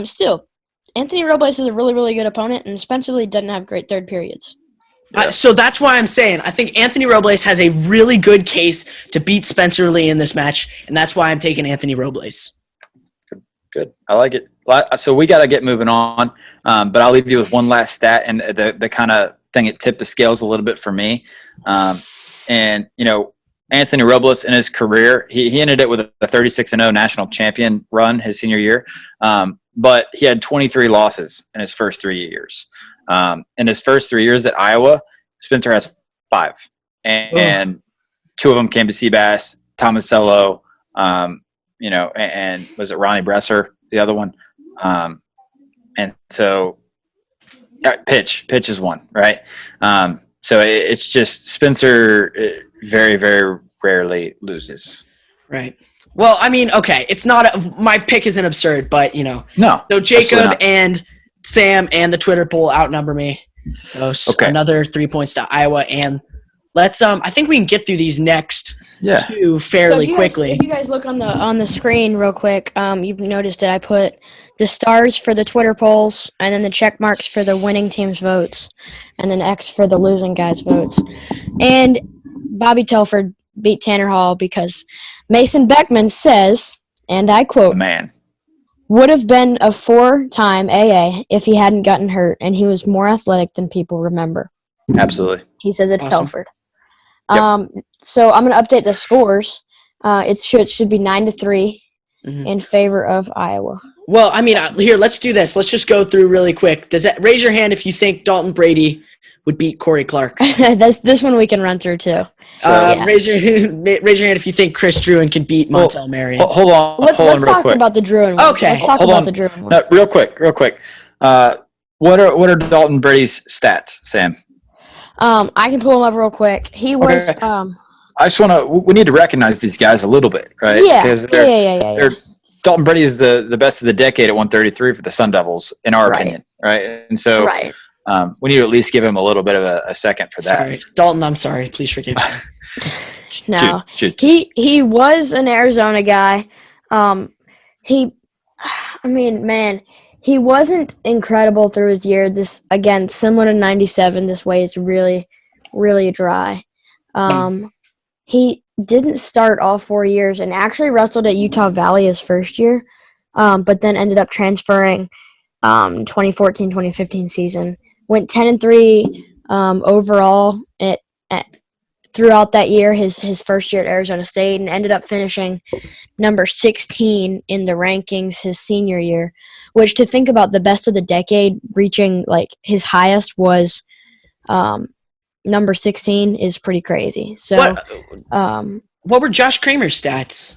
still, Anthony Robles is a really, really good opponent, and Spencer Lee doesn't have great third periods. Yeah. So that's why I'm saying I think Anthony Robles has a really good case to beat Spencer Lee in this match, and that's why I'm taking Anthony Robles. Good. I like it. So we got to get moving on, but I'll leave you with one last stat and the kind of thing that tipped the scales a little bit for me. Anthony Robles in his career, he ended it with a 36-0 national champion run his senior year, but he had 23 losses in his first 3 years. In his first 3 years at Iowa, Spencer has 5, and 2 of them came to Seabass, Tomasello, and was it Ronnie Bresser, the other one? And so pitch is one, right? So it's just Spencer very, very rarely loses. Right. Well, I mean, okay, it's not my pick isn't absurd, but No. So Jacob and Sam and the Twitter poll outnumber me. So another 3 points to Iowa, and let's I think we can get through these next two fairly quickly. If you guys look on the screen real quick, you've noticed that I put the stars for the Twitter polls, and then the check marks for the winning team's votes, and then X for the losing guy's votes. And Bobby Telford beat Tanner Hall because Mason Beckman says, and I quote, Man. would have been a 4-time AA if he hadn't gotten hurt, and he was more athletic than people remember. Absolutely. He says it's Awesome. Telford. Yep. So I'm going to update the scores. It should be 9-3 in favor of Iowa. Well, I mean, here, let's do this. Let's just go through really quick. Raise your hand if you think Dalton Brady would beat Corey Clark. This one we can run through too. Raise your hand if you think Chris Druin can beat Montel Marion. Hold on. Let's real talk quick. about the Druin one. Okay. Let's talk Hold about on. the Druin one. No, real quick. What are Dalton Brady's stats, Sam? I can pull him up real quick. He was Okay. I just want to. We need to recognize these guys a little bit, right? Yeah. Because Yeah. Dalton Brady is the best of the decade at 133 for the Sun Devils, in our Right. opinion, right? And so, Right. we need to at least give him a little bit of a second for that. Sorry. Dalton, I'm sorry. Please forgive me. No. Jude. He was an Arizona guy. He wasn't incredible through his year. This, again, similar to 97, this way is really, really dry. He didn't start all 4 years and actually wrestled at Utah Valley his first year, but then ended up transferring 2014-2015 season. Went 10-3 overall throughout that year, his first year at Arizona State, and ended up finishing number 16 in the rankings his senior year, which, to think about, the best of the decade reaching like his highest was number 16 is pretty crazy. So what were Josh Kramer's stats?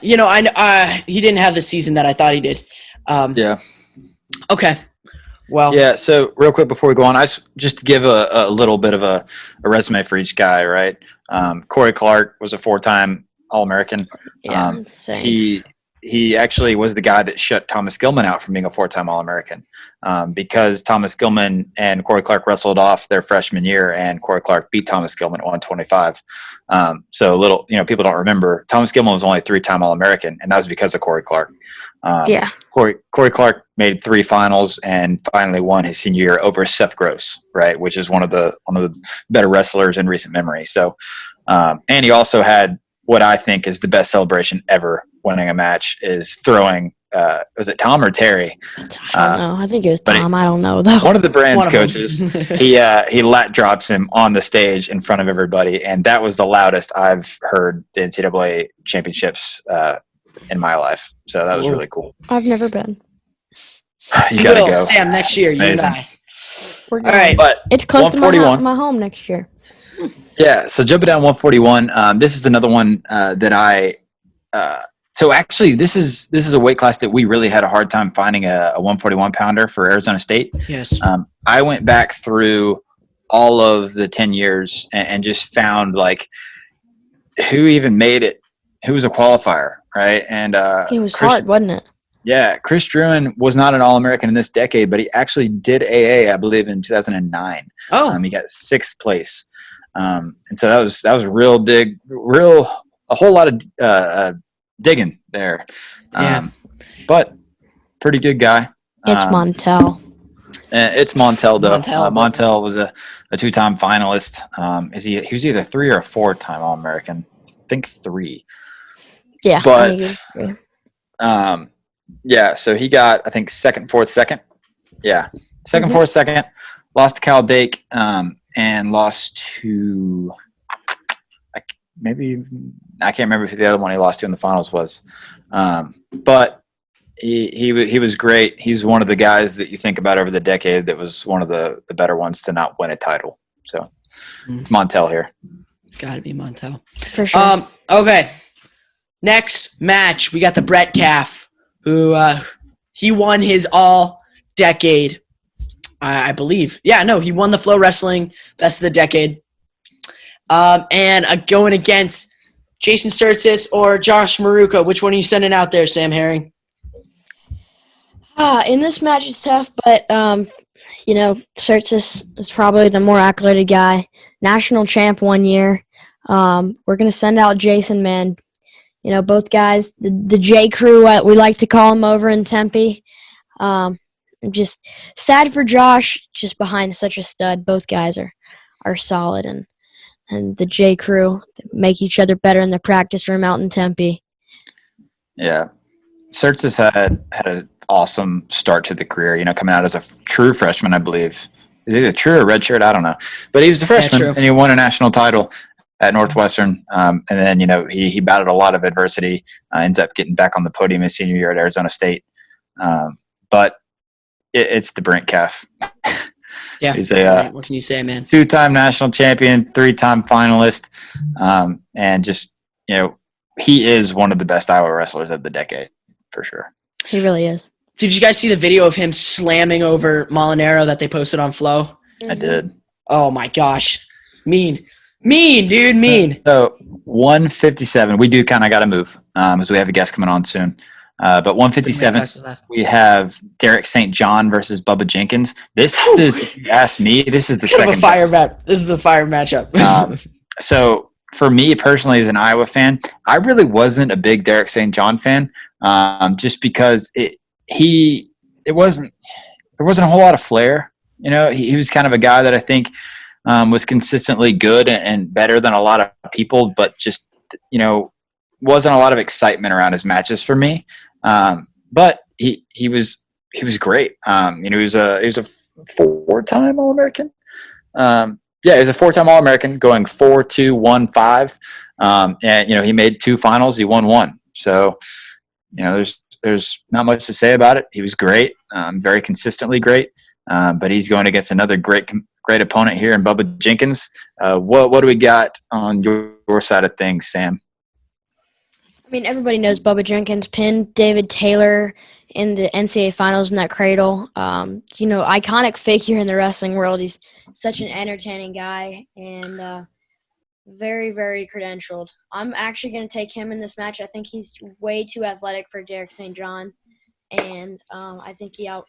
He didn't have the season that I thought he did. Yeah. Okay. Well. Yeah. So real quick before we go on, just to give a little bit of a resume for each guy, right? Corey Clark was a 4-time All-American. Yeah, same. He actually was the guy that shut Thomas Gilman out from being a 4-time All-American, because Thomas Gilman and Corey Clark wrestled off their freshman year, and Corey Clark beat Thomas Gilman at 125. So people don't remember, Thomas Gilman was only a 3-time All-American, and that was because of Corey Clark. Corey Clark made 3 finals and finally won his senior year over Seth Gross, right, which is one of the better wrestlers in recent memory. So, and he also had what I think is the best celebration ever, winning a match, is throwing. Was it Tom or Terry? I don't know. I think it was Tom. I don't know though. One of the brand's coaches. he lat drops him on the stage in front of everybody, and that was the loudest I've heard the NCAA championships in my life. So that was really cool. I've never been. You gotta go, Sam. Next year, you and I. We're all right, but it's close to my home next year. Yeah, so jumping down 141. This is another one that I. So actually, this is a weight class that we really had a hard time finding a 141 pounder for Arizona State. Yes. I went back through all of the 10 years and just found like who even made it, who was a qualifier, right? And it was hard, wasn't it? Yeah, Chris Druin was not an All-American in this decade, but he actually did AA, I believe, in 2009. Oh, he got 6th place. And so that was a whole lot of digging there. But pretty good guy. It's Montel. It's Montel though. Montel was a 2-time finalist. He was either 3 or 4-time All-American. I think 3. Yeah. But so he got, I think, 2nd, 4th, 2nd. Yeah. 2nd, 4th, 2nd. Lost to Cal Dake. And lost to I can't remember who the other one he lost to in the finals was, but he was great. He's one of the guys that you think about over the decade that was one of the better ones to not win a title. So it's Montel here. It's got to be Montel for sure. Okay, next match we got the Brett Calf, who he won his all-decade. I believe. Yeah, no, he won the Flo Wrestling Best of the Decade. And going against Jason Surtis or Josh Maruka. Which one are you sending out there, Sam Herring? In this match, it's tough, but, Surtis is probably the more accoladed guy. National champ 1 year. We're going to send out Jason, man. Both guys, the J Crew, we like to call him over in Tempe. Just sad for Josh, just behind such a stud. Both guys are solid, and the J Crew make each other better in the practice room out in Tempe. Yeah, Surtis had an awesome start to the career. Coming out as a true freshman, I believe. Is it either true or red shirt? I don't know, but he was a freshman and he won a national title at Northwestern. And then he battled a lot of adversity. Ends up getting back on the podium his senior year at Arizona State, but. It's the Brent Calf. Yeah. He's what can you say, man? 2-time national champion, 3-time finalist. And just, he is one of the best Iowa wrestlers of the decade, for sure. He really is. Did you guys see the video of him slamming over Molinaro that they posted on Flo? I did. Oh, my gosh. Mean, dude, mean. So 157. We do kind of got to move as we have a guest coming on soon. But 157, we have Derek St. John versus Bubba Jenkins. This is, if you ask me, this is the second fire match. This is the fire matchup. So for me personally, as an Iowa fan, I really wasn't a big Derek St. John fan, just because there wasn't a whole lot of flair. He was kind of a guy that I think was consistently good and better than a lot of people, but just wasn't a lot of excitement around his matches for me. But he was great. He was a 4-time All-American. He was a 4-time All-American, going 4-2-1-5. And he made 2 finals. He won 1. So there's not much to say about it. He was great, very consistently great. But he's going against another great opponent here in Bubba Jenkins. What do we got on your side of things, Sam? I mean, everybody knows Bubba Jenkins pinned David Taylor in the NCAA finals in that cradle. Iconic figure in the wrestling world. He's such an entertaining guy and very, very credentialed. I'm actually going to take him in this match. I think he's way too athletic for Derek St. John, and I think he out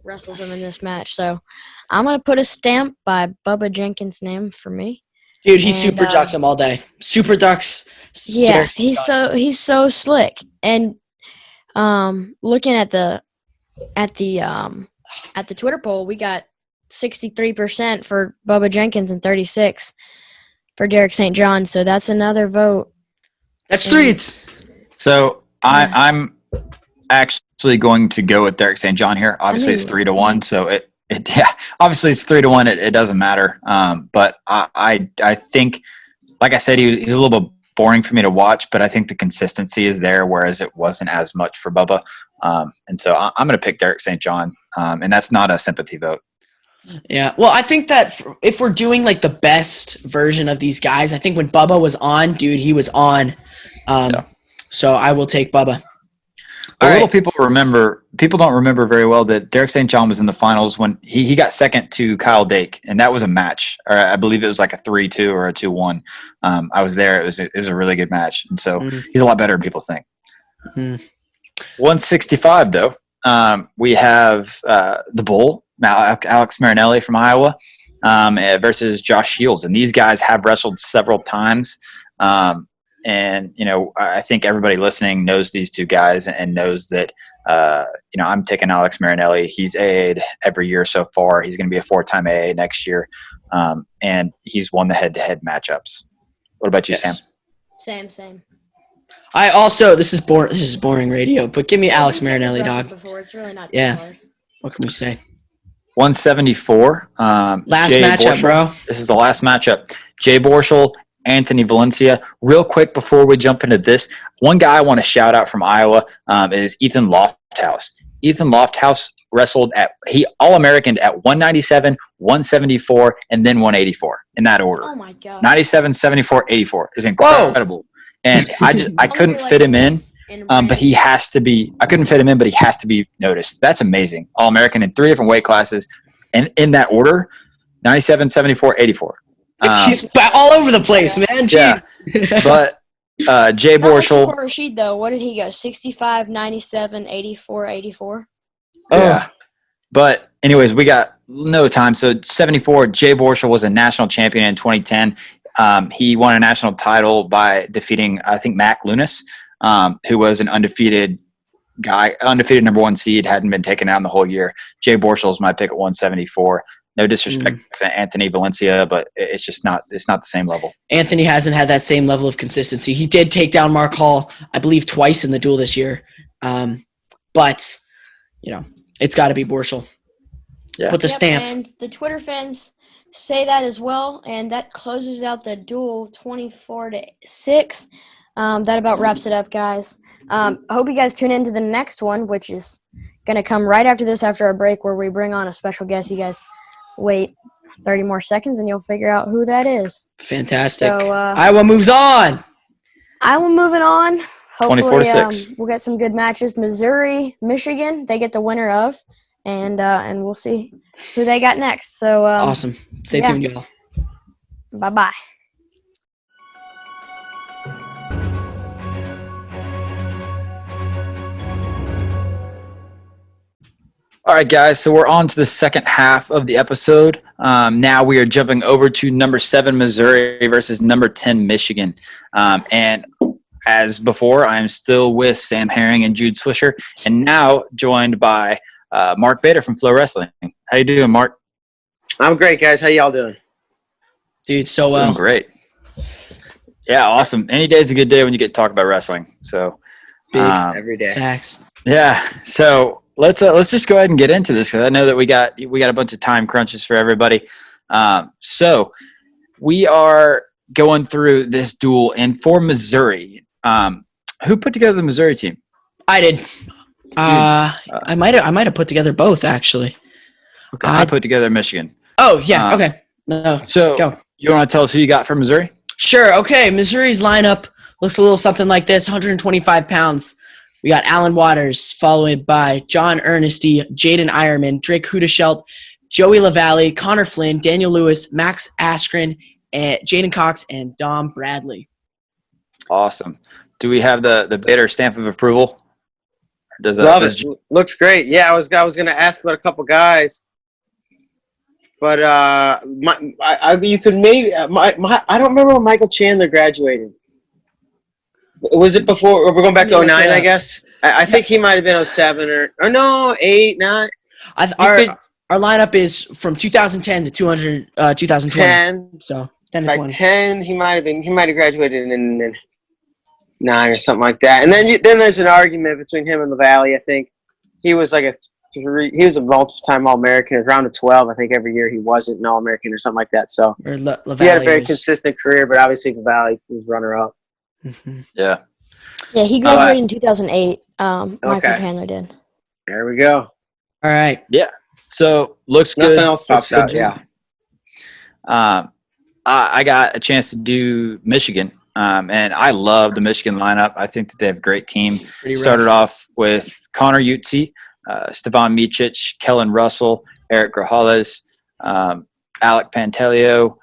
wrestles him in this match. So I'm going to put a stamp by Bubba Jenkins' name for me. Dude, he super ducks him all day. Super ducks. Yeah, he's so slick. And looking at the Twitter poll, we got 63% for Bubba Jenkins and 36% for Derek St. John. So that's another vote. That's streets. So I'm actually going to go with Derek St. John here. Obviously, it's 3-1. So obviously it's 3-1. It doesn't matter. But I think, like I said, he's a little bit boring for me to watch, but I think the consistency is there, whereas it wasn't as much for Bubba. And so I'm going to pick Derek St. John, and that's not a sympathy vote. Yeah, well, I think that if we're doing like the best version of these guys, I think when Bubba was on, dude, he was on. So I will take Bubba. People don't remember very well that Derek St. John was in the finals when he got second to Kyle Dake, and that was a match. Or I believe it was like a 3-2 or a 2-1. I was there. It was a really good match, and so he's a lot better than people think. 165 though. We have the Bull now, Alex Marinelli from Iowa, versus Josh Shields, and these guys have wrestled several times. And, I think everybody listening knows these two guys and knows that, I'm taking Alex Marinelli. He's AA'd every year so far. He's going to be a 4-time AA next year. And he's won the head-to-head matchups. What about you, Sam? Same. I also, this is boring radio, but give me Alex Marinelli, dog. It's really not hard. What can we say? 174. Last matchup, bro. This is the last matchup. Jay Borschel, Anthony Valencia. Real quick before we jump into this, one guy I want to shout out from Iowa is Ethan Lofthouse. Ethan Lofthouse wrestled he All-Americaned at 197, 174, and then 184 in that order. Oh my god. 97, 74, 84 is incredible. Whoa. And I couldn't fit him in. But he has to be. I couldn't fit him in, but he has to be noticed. That's amazing. All-American in 3 different weight classes, and in that order: 97, 74, 84. He's all over the place, man. Gee. Yeah, but Jay Borschel. Rashid, though, what did he go? 65, 97, 84, 84. Yeah, but anyways, we got no time. So 74. Jay Borschel was a national champion in 2010. He won a national title by defeating, I think, Mac Lunas. Who was an undefeated guy, undefeated number 1 seed, hadn't been taken out in the whole year. Jay Borschel is my pick at 174. No disrespect to Anthony Valencia, but it's not the same level. Anthony hasn't had that same level of consistency. He did take down Mark Hall, I believe, twice in the duel this year. But, it's got to be Borschel. Yeah. Put the stamp. And the Twitter fans say that as well, and that closes out the duel 24-6. That about wraps it up, guys. I hope you guys tune in to the next one, which is going to come right after this, after our break, where we bring on a special guest. You guys wait 30 more seconds, and you'll figure out who that is. Fantastic. So, Iowa moves on. Iowa moving on. Hopefully, 24-6. We'll get some good matches. Missouri, Michigan, they get the winner of, and we'll see who they got next. So awesome. Stay tuned, y'all. Bye-bye. All right, guys, so we're on to the second half of the episode. Now we are jumping over to number 7, Missouri versus number 10, Michigan. And as before, I'm still with Sam Herring and Jude Swisher, and now joined by Mark Bader from Flo Wrestling. How you doing, Mark? I'm great, guys. How y'all doing? Dude, so well. Doing great. Yeah, awesome. Any day's a good day when you get to talk about wrestling. So big every day. Facts. Yeah, so let's just go ahead and get into this, because I know that we got a bunch of time crunches for everybody. So we are going through this duel, and for Missouri, who put together the Missouri team? I did. I might have put together both, actually. Okay, I put together Michigan. Oh yeah. Okay. No. So go. You want to tell us who you got from Missouri? Sure. Okay. Missouri's lineup looks a little something like this. 125 pounds. We got Alan Waters, followed by John Ernesty, Jaden Ironman, Drake Hudeshelt, Joey LaValle, Connor Flynn, Daniel Lewis, Max Askren, and Jaden Cox, and Dom Bradley. Awesome. Do we have the Bader stamp of approval? Love it. Looks great. Yeah, I was going to ask about a couple guys, but you could maybe. I don't remember when Michael Chandler graduated. Was it before? We're going back to 09, I guess. I think he might have been 07 or no, 8, 9. Our lineup is from 2010 to 2020. 10. So 10 to like 20. 10, he might have graduated in 9 or something like that. And then there's an argument between him and LaValle. I think he was like he was a multiple-time All-American. Around a 12, I think every year he wasn't an All-American or something like that. So he had a very consistent career, but obviously LaValle was runner-up. Mm-hmm. Yeah. Yeah, he graduated in 2008. Michael Chandler did. There we go. All right. Yeah. So looks good. Nothing else pops out. Yeah. I got a chance to do Michigan, and I love the Michigan lineup. I think that they have a great team. Started off with Connor Utsi, Stevan Micic, Kellen Russell, Eric Grajales, Alec Pantelio,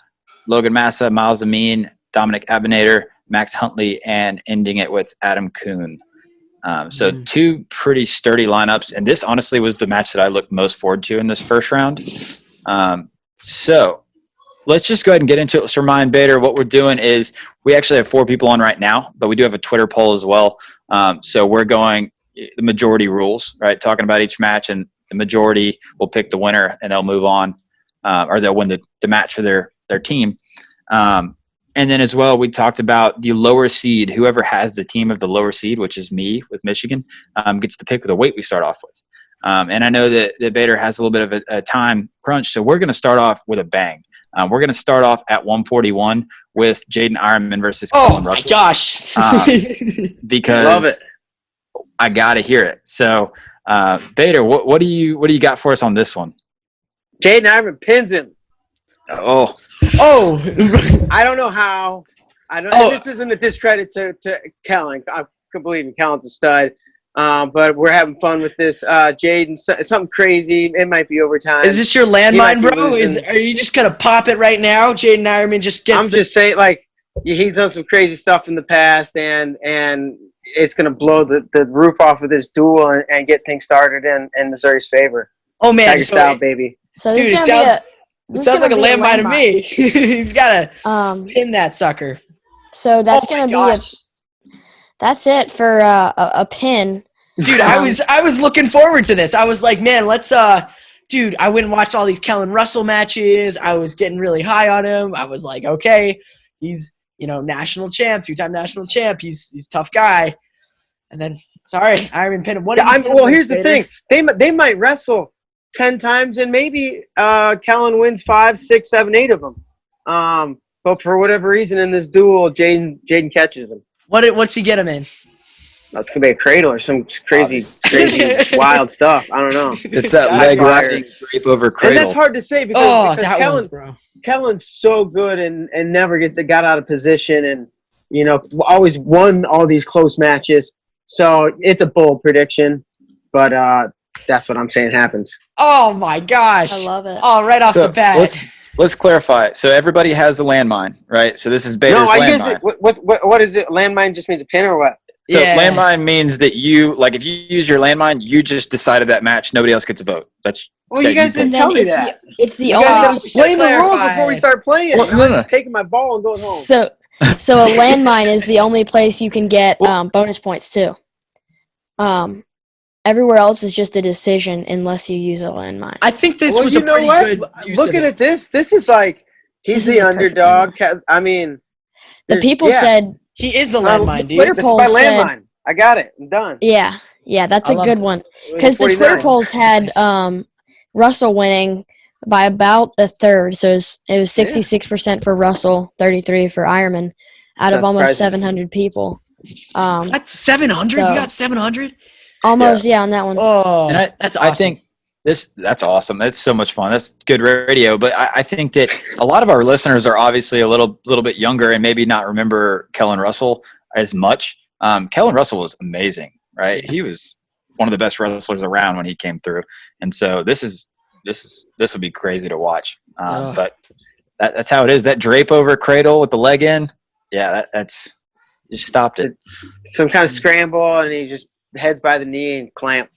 Logan Massa, Miles Amin, Dominic Abinator, Max Huntley, and ending it with Adam Kuhn. So two pretty sturdy lineups, and this honestly was the match that I looked most forward to in this first round. So let's just go ahead and get into it. Let's remind Bader what we're doing is we actually have 4 people on right now, but we do have a Twitter poll as well. So we're going the majority rules, right? Talking about each match, and the majority will pick the winner, and they'll move on, or they'll win the match for their team. And then as well, we talked about the lower seed. Whoever has the team of the lower seed, which is me with Michigan, gets to pick the weight we start off with. And I know that Bader has a little bit of a time crunch, so we're going to start off with a bang. We're going to start off at 141 with Jaden Ironman versus Kellen Russell. Oh, my gosh. Because love it. I got to hear it. So, Bader, what do you got for us on this one? Jaden Ironman pins him. Oh. I don't know how. And this isn't a discredit to Kellen. I can believe Kellen's a stud. But we're having fun with this. Jaden, something crazy. It might be overtime. Is this your landmine, bro? Are you just going to pop it right now? Jaden Ironman just gets I'm just saying, like, he's done some crazy stuff in the past, and it's going to blow the roof off of this duel and get things started in Missouri's favor. Oh, man. Tiger style, baby. So this is going to be it sounds like a landmine to me. He's got to pin that sucker. So that's going to be that's it for a pin. Dude, I was looking forward to this. I was like, man, let's dude, I went and watched all these Kellen Russell matches. I was getting really high on him. I was like, okay, he's, national champ, 2-time national champ. He's a tough guy. And then Ironman pinned him. Well, here's the thing. They might wrestle 10 times, and maybe Kellen wins 5, 6, 7, 8 of them. But for whatever reason in this duel, Jaden catches him. What's he get him in? That's going to be a cradle or some crazy wild stuff. I don't know. It's that leg riding drape over cradle. And that's hard to say because bro. Kellen's so good and never got out of position and, always won all these close matches. So it's a bold prediction, but that's what I'm saying happens. Oh, my gosh. I love it. Oh, right off the bat. Let's clarify. So everybody has a landmine, right? So this is Bader's landmine. What is it? Landmine just means a pin or what? So landmine means that if you use your landmine, you just decided that match. Nobody else gets a vote. You guys didn't tell me that. It's the you guys got to explain the rules before we start playing. I'm taking my ball and going home. So a landmine is the only place you can get bonus points too. Everywhere else is just a decision unless you use a landmine. I think this was a pretty good use Looking at this is like he's the underdog. I mean, the people said he is the landmine, dude. Twitter this is my landmine. I got it. I'm done. Yeah, that's a good one. Because the Twitter polls had Russell winning by about a third. So it was 66% for Russell, 33% for Ironman, out of almost 700 people. That's 700? You got 700? Almost, on that one. Oh, that's awesome. I think that's awesome. That's so much fun. That's good radio. But I think that a lot of our listeners are obviously a little bit younger and maybe not remember Kellen Russell. as much. Kellen Russell was amazing, right? He was one of the best wrestlers around when he came through, and so this would be crazy to watch. But that's how it is. That drape over cradle with the leg in, that's you stopped it. Some kind of scramble, and he just heads by the knee and clamp.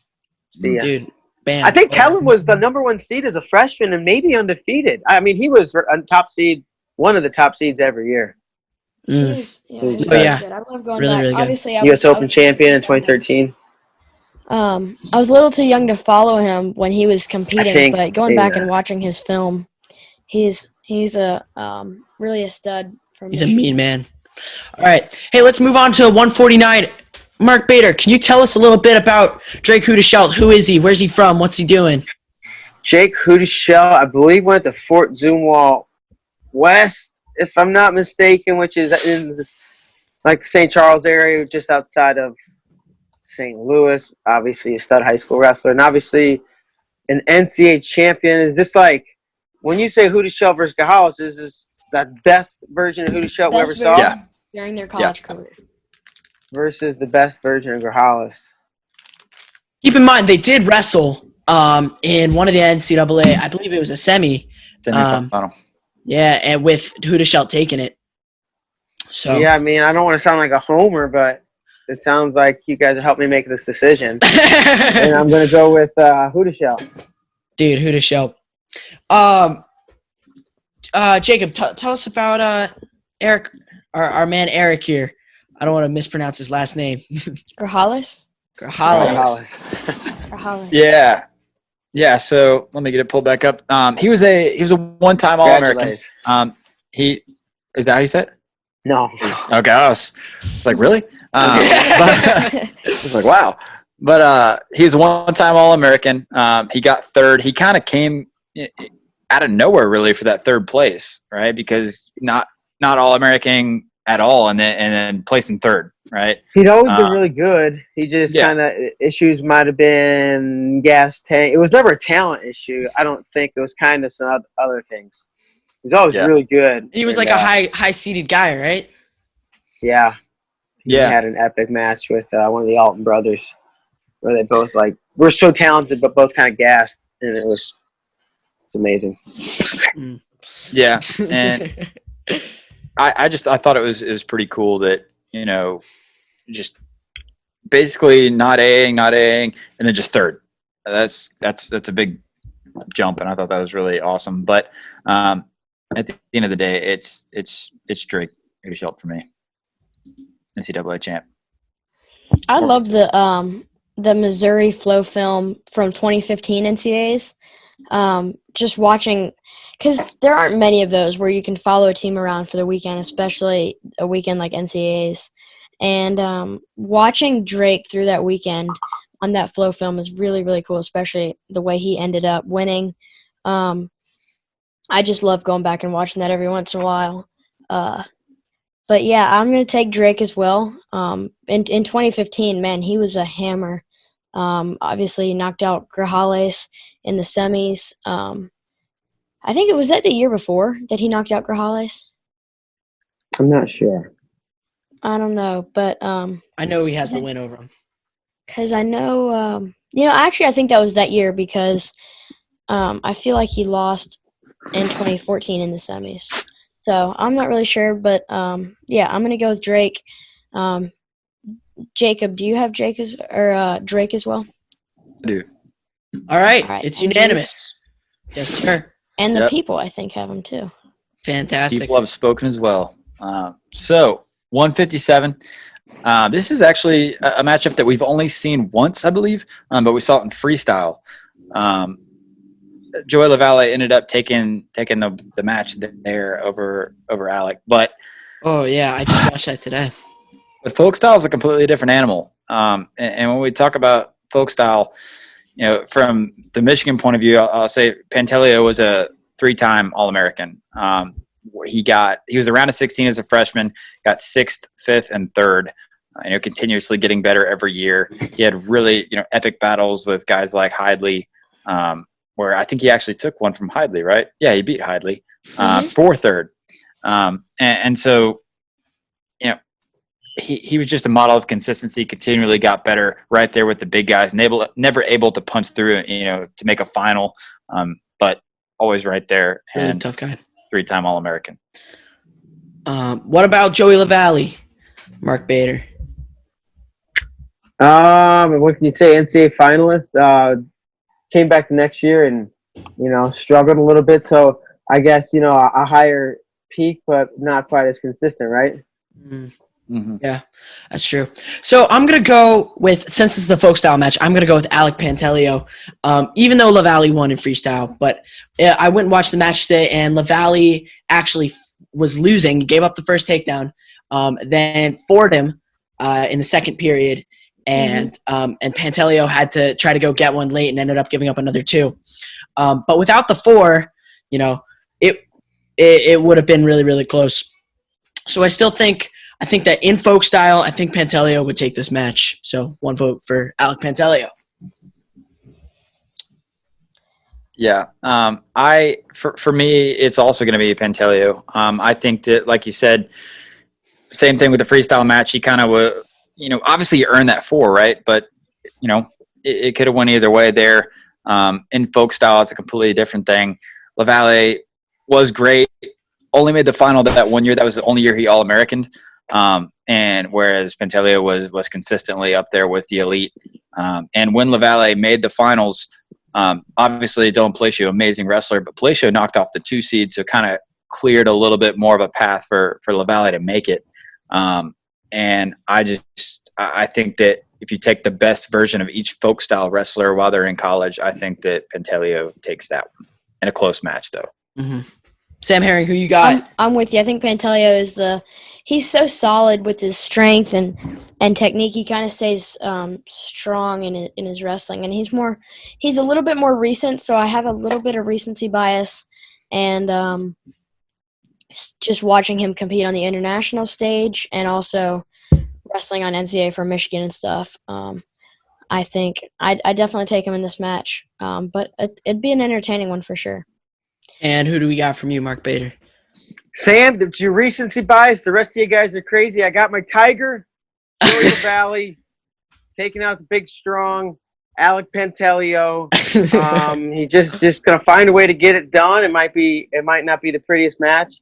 See ya. Dude, bam. I think Kellen was the number 1 seed as a freshman and maybe undefeated. I mean, he was a top seed, one of the top seeds every year. Mm. He was Oh, yeah. good. I love going Really, back. really good. Obviously, U.S. Open champion in 2013. I was a little too young to follow him when he was competing, but going back and watching his film, he's a really a stud. He's a mean man. All right. Hey, let's move on to 149. Mark Bader, can you tell us a little bit about Drake Hudeshelt? Who is he? Where's he from? What's he doing? Jake Hudeshelt, I believe, went to Fort Zumwalt West, if I'm not mistaken, which is in this, like, St. Charles area, just outside of St. Louis. Obviously, a stud high school wrestler, and obviously an NCAA champion. Is this like, when you say Hudeshelt versus Gajales, is this the best version of Hudeshelt we ever saw? During their college career. Versus the best version of Gajales. Keep in mind, they did wrestle in one of the NCAA. I believe it was a semi. Semi-final. Yeah, and with Hudeshelt taking it. So yeah, I mean, I don't want to sound like a homer, but it sounds like you guys are helping me make this decision. And I'm going to go with Hudeshelt. Dude, Hudeshelt. Jacob, tell us about Eric, our man Eric here. I don't want to mispronounce his last name. Grajales? Grajales. Yeah. So let me get it pulled back up. He was a one-time All-American. He is that how you said it? No. Okay, I was like, really? I was like, wow. But he was a one-time All-American. He got third. He kind of came out of nowhere, really, for that third place, right? Because not All-American at all, and then placing third, right? He'd always been really good. He just kind of issues might have been gas tank. It was never a talent issue. I don't think. It was kind of some other things. He's always really good. He was like a high seeded guy, right? Yeah. He had an epic match with one of the Alton brothers, where they both were so talented, but both kind of gassed, and it's amazing. Yeah, and I thought it was pretty cool that, just basically not Aing, and then just third. That's a big jump, and I thought that was really awesome. But at the end of the day, it's Drake Hudeshelt for me, NCAA champ. I love the Missouri Flo film from 2015 NCAAs. Just watching, because there aren't many of those where you can follow a team around for the weekend, especially a weekend like NCAAs. And watching Drake through that weekend on that Flo film is really, really cool, especially the way he ended up winning. I just love going back and watching that every once in a while. But yeah, I'm going to take Drake as well. In 2015, man, he was a hammer. Obviously, he knocked out Grajales in the semis. I think it was that the year before that he knocked out Grajales. I'm not sure. I don't know, but I know he has the win over him. Because I know, actually, I think that was that year because I feel like he lost in 2014 in the semis. So I'm not really sure, but yeah, I'm gonna go with Drake. Jacob, do you have Drake as well? I do. All right. It's unanimous. Yes, sir. And the people, I think, have him too. Fantastic. People have spoken as well. So 157. This is actually a matchup that we've only seen once, I believe, but we saw it in freestyle. Joey LaValle ended up taking the match there over Alec, but oh yeah, I just watched that today. But folk style is a completely different animal, and when we talk about folk style, from the Michigan point of view, I'll say Pantelio was a 3-time All-American. He was around a 16 as a freshman, got 6th, 5th, and 3rd. Continuously getting better every year. He had really epic battles with guys like Hidley. Where I think he actually took one from Hidley, right? Yeah, he beat Hidley for 3rd. And so, he was just a model of consistency, continually got better right there with the big guys, and never able to punch through, to make a final, but always right there. Really and tough guy. 3-time All-American. What about Joey LaValle, Mark Bader? What can you say? NCAA finalist. Came back the next year and, struggled a little bit. So I guess, a higher peak, but not quite as consistent, right? Mm-hmm. Yeah, that's true. So I'm going to go with, since it's the folk style match, I'm going to go with Alec Pantaleo, even though LaValle won in freestyle. But I went and watched the match today, and LaValle actually was losing, gave up the first takedown, then forward him in the second period, and Pantaleo had to try to go get one late and ended up giving up another 2. But without the 4, it would have been really, really close. So I think that in folk style, I think Pantaleo would take this match. So 1 vote for Alec Pantaleo. Yeah. For me, it's also going to be Pantaleo. I think that, like you said, same thing with the freestyle match. He kind of, obviously you earned that 4, right? But, it could have went either way there. In folk style, it's a completely different thing. LaValle was great. Only made the final that 1 year. That was the only year he All-Americaned. And whereas Pantaleo was consistently up there with the elite. And when LaValle made the finals, obviously Dylan Palacio, amazing wrestler, but Palacio knocked off the 2 seed, so kind of cleared a little bit more of a path for LaValle to make it. And I think that if you take the best version of each folk style wrestler while they're in college, I think that Pantaleo takes that one in a close match, though. Mm-hmm. Sam Herring, who you got? I'm with you. I think Pantaleo is he's so solid with his strength and technique. He kind of stays strong in his wrestling, and he's a little bit more recent, so I have a little bit of recency bias, and just watching him compete on the international stage and also wrestling on NCAA for Michigan and stuff. I think I definitely take him in this match, but it'd be an entertaining one for sure. And who do we got from you, Mark Bader? Sam, it's your recency bias. The rest of you guys are crazy. I got my Tiger, Joey LaValle, taking out the big, strong Alec Pantaleo. He just gonna find a way to get it done. It might not be the prettiest match,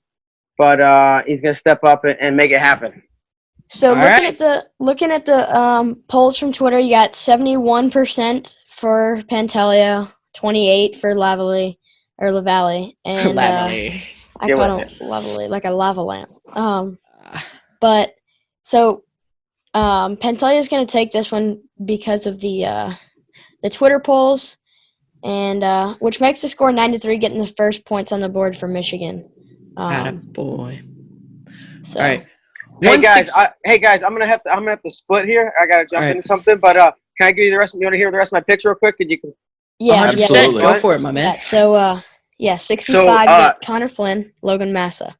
but he's gonna step up and make it happen. So looking at the polls from Twitter, you got 71% for Pantaleo, 28% for LaValle, and LaValle. I call him LaValle, like a lava lamp. But so Pantaleo is going to take this one because of the Twitter polls, and which makes the score 9-3, getting the first points on the board for Michigan. Boy. So. All right. Hey guys, I'm gonna have to split here. I gotta jump into something, but can I give you the rest? You want to hear the rest of my picks real quick? Yeah, absolutely. Go for it, my man. So 65. Connor Flynn, Logan Massa.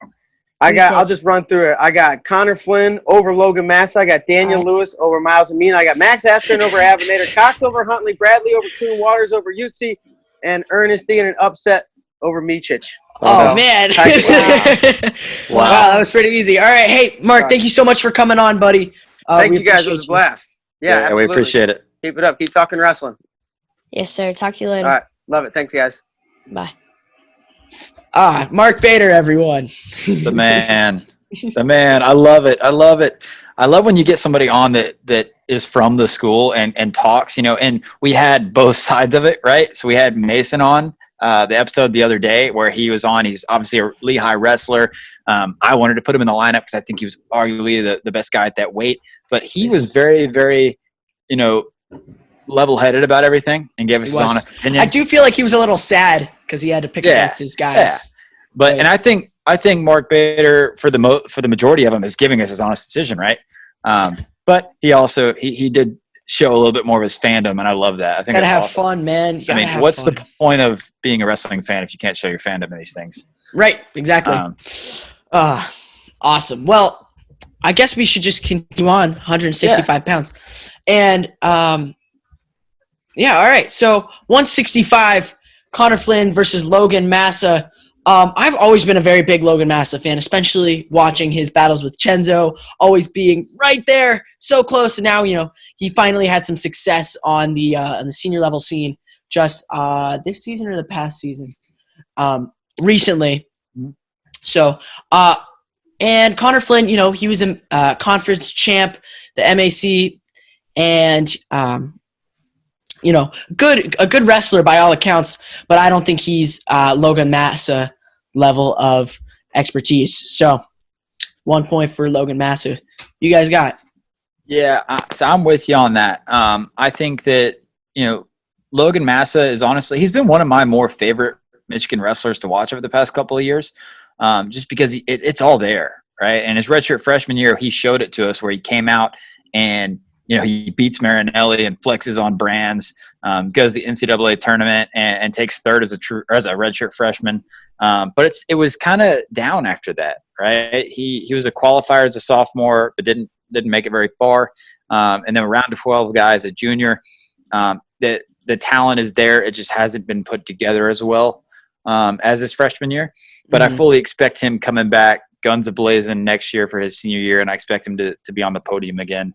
I'll just run through it. I got Connor Flynn over Logan Massa. I got Daniel Lewis over Miles Amina. I got Max Askren over Avinator. Cox over Huntley. Bradley over Coon Waters over Utsi. And Ernest in an upset over Mičić. Oh, man. Wow, that was pretty easy. All right. Hey, Mark, thank you so much for coming on, buddy. Thank you guys. It was a blast. Yeah, we appreciate it. Keep it up. Keep talking wrestling. Yes, sir. Talk to you later. All right. Love it. Thanks, guys. Bye. Mark Bader, everyone. The man. I love it. I love when you get somebody on that is from the school and talks, and we had both sides of it, right? So we had Mason on the episode the other day where he was on. He's obviously a Lehigh wrestler. I wanted to put him in the lineup because I think he was arguably the best guy at that weight. But he was very, very, level-headed about everything and gave us his honest opinion. I do feel like he was a little sad because he had to pick against his guys. Yeah. But right. And I think Mark Bader for the majority of them is giving us his honest decision, right? But he also he did show a little bit more of his fandom, and I love that. I think gotta have awesome. fun, man. What's the point of being a wrestling fan if you can't show your fandom in these things? Right, exactly. Awesome. Well, I guess we should just continue on. 165 pounds, and all right. So 165, Connor Flynn versus Logan Massa. I've always been a very big Logan Massa fan, especially watching his battles with Chenzo, always being right there, so close. And now, he finally had some success on the senior level scene just this season or the past season, recently. So, and Connor Flynn, he was a conference champ, the MAC, and a good wrestler by all accounts, but I don't think he's Logan Massa level of expertise. So 1 point for Logan Massa. You guys got? Yeah, so I'm with you on that. I think that, Logan Massa is honestly, he's been one of my more favorite Michigan wrestlers to watch over the past couple of years, just because it's all there, right? And his redshirt freshman year, he showed it to us where he came out and, he beats Marinelli and flexes on brands, goes to the NCAA tournament and takes third as a redshirt freshman. But it was kind of down after that, right? He was a qualifier as a sophomore, but didn't make it very far. And then round of 12 guy as a junior. The talent is there. It just hasn't been put together as well as his freshman year. But I fully expect him coming back guns a-blazing next year for his senior year, and I expect him to be on the podium again.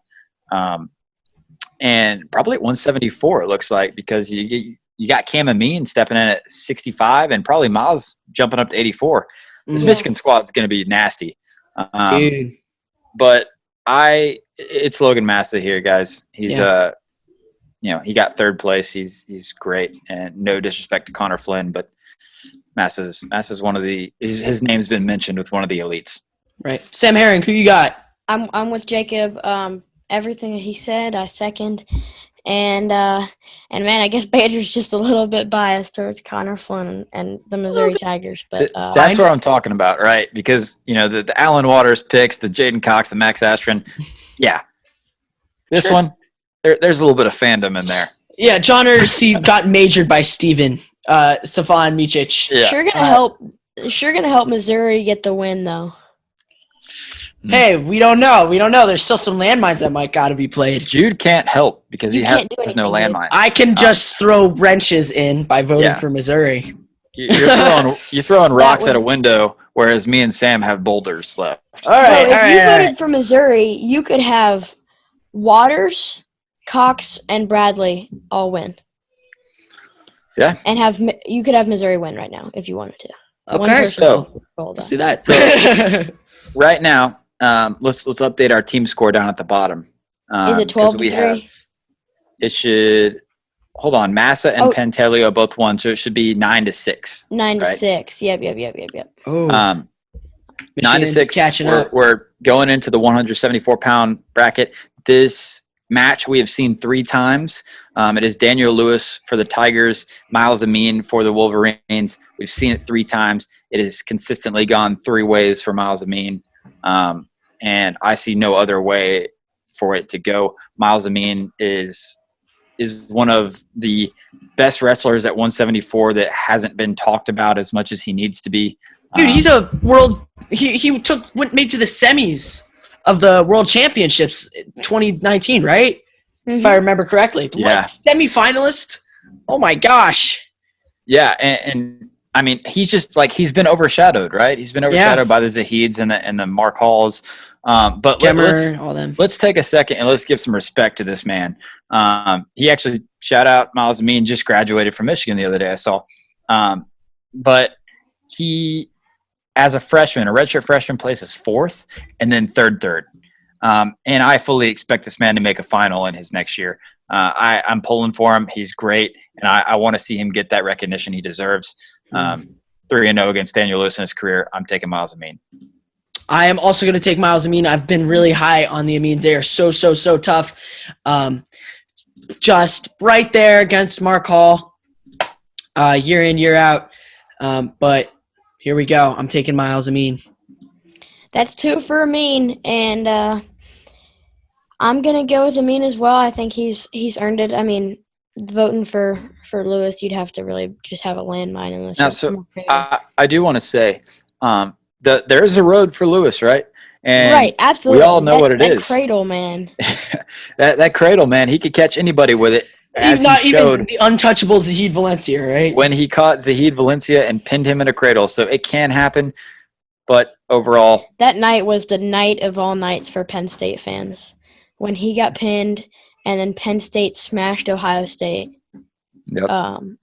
And probably at 174, it looks like, because you got Cam Amin stepping in at 65 and probably Miles jumping up to 84. This Michigan squad is going to be nasty. But it's Logan Massa here, guys. He's he got third place. He's great, and no disrespect to Connor Flynn, but Massa's one of his name's been mentioned with one of the elites. Right. Sam Herring, who you got? I'm with Jacob. Everything that he said, I second. And man, I guess Badger's just a little bit biased towards Connor Flynn and the Missouri Tigers. But that's what I'm talking about, right? Because, the Alan Waters picks, the Jaden Cox, the Max Astron. Yeah. This one, there's a little bit of fandom in there. Yeah, John Erdesy got majored by Stefan Micic. Yeah. Sure gonna help Missouri get the win, though. Hey, we don't know. There's still some landmines that might got to be played. Jude can't help because he has no landmine. I can just throw wrenches in by voting for Missouri. You're throwing rocks at a window, whereas me and Sam have boulders left. All right. So if you voted for Missouri, you could have Waters, Cox, and Bradley all win. Yeah. And you could have Missouri win right now if you wanted to. Okay. So see that. So, right now, let's update our team score down at the bottom. Is it 12-3? It should. Hold on, Massa and Pantelio both won, so it should be 9-6. 9-6. Yep. Oh. 9-6. Catching up. We're going into the 174-pound bracket. This match we have seen 3 times. It is Daniel Lewis for the Tigers, Miles Amin for the Wolverines. We've seen it 3 times. It has consistently gone 3 ways for Miles Amin, and I see no other way for it to go. Miles Amin is one of the best wrestlers at 174 that hasn't been talked about as much as he needs to be. Dude, he's a world. He made to the semis of the World Championships 2019, right? Mm-hmm. If I remember correctly. Yeah. Semifinalist. Oh my gosh. Yeah, and I mean, he's been overshadowed, right? He's been overshadowed by the Zahids and the Mark Halls. But let's take a second and let's give some respect to this man. He actually, shout out Miles Amin, just graduated from Michigan the other day, I saw. But he, as a freshman, a redshirt freshman, places 4th and then third. And I fully expect this man to make a final in his next year. I'm pulling for him. He's great, and I want to see him get that recognition he deserves. 3-0 against Daniel Lewis in his career. I'm taking Miles Amin. I am also going to take Miles Amin. I've been really high on the Amins. They are so tough. Just right there against Mark Hall, year in, year out. But here we go. I'm taking Miles Amin. That's 2 for Amin, and I'm going to go with Amin as well. I think he's earned it. I mean, voting for Lewis, you'd have to really just have a landmine unless. Now, so I do want to say, there is a road for Lewis, right? And right, absolutely. We all know what it is. That cradle, man. that cradle, man. He could catch anybody with it. as Not he showed even the untouchable Zahid Valencia, right? when he caught Zahid Valencia and pinned him in a cradle. So it can happen, but overall, That night was the night of all nights for Penn State fans. When he got pinned and then Penn State smashed Ohio State. yep.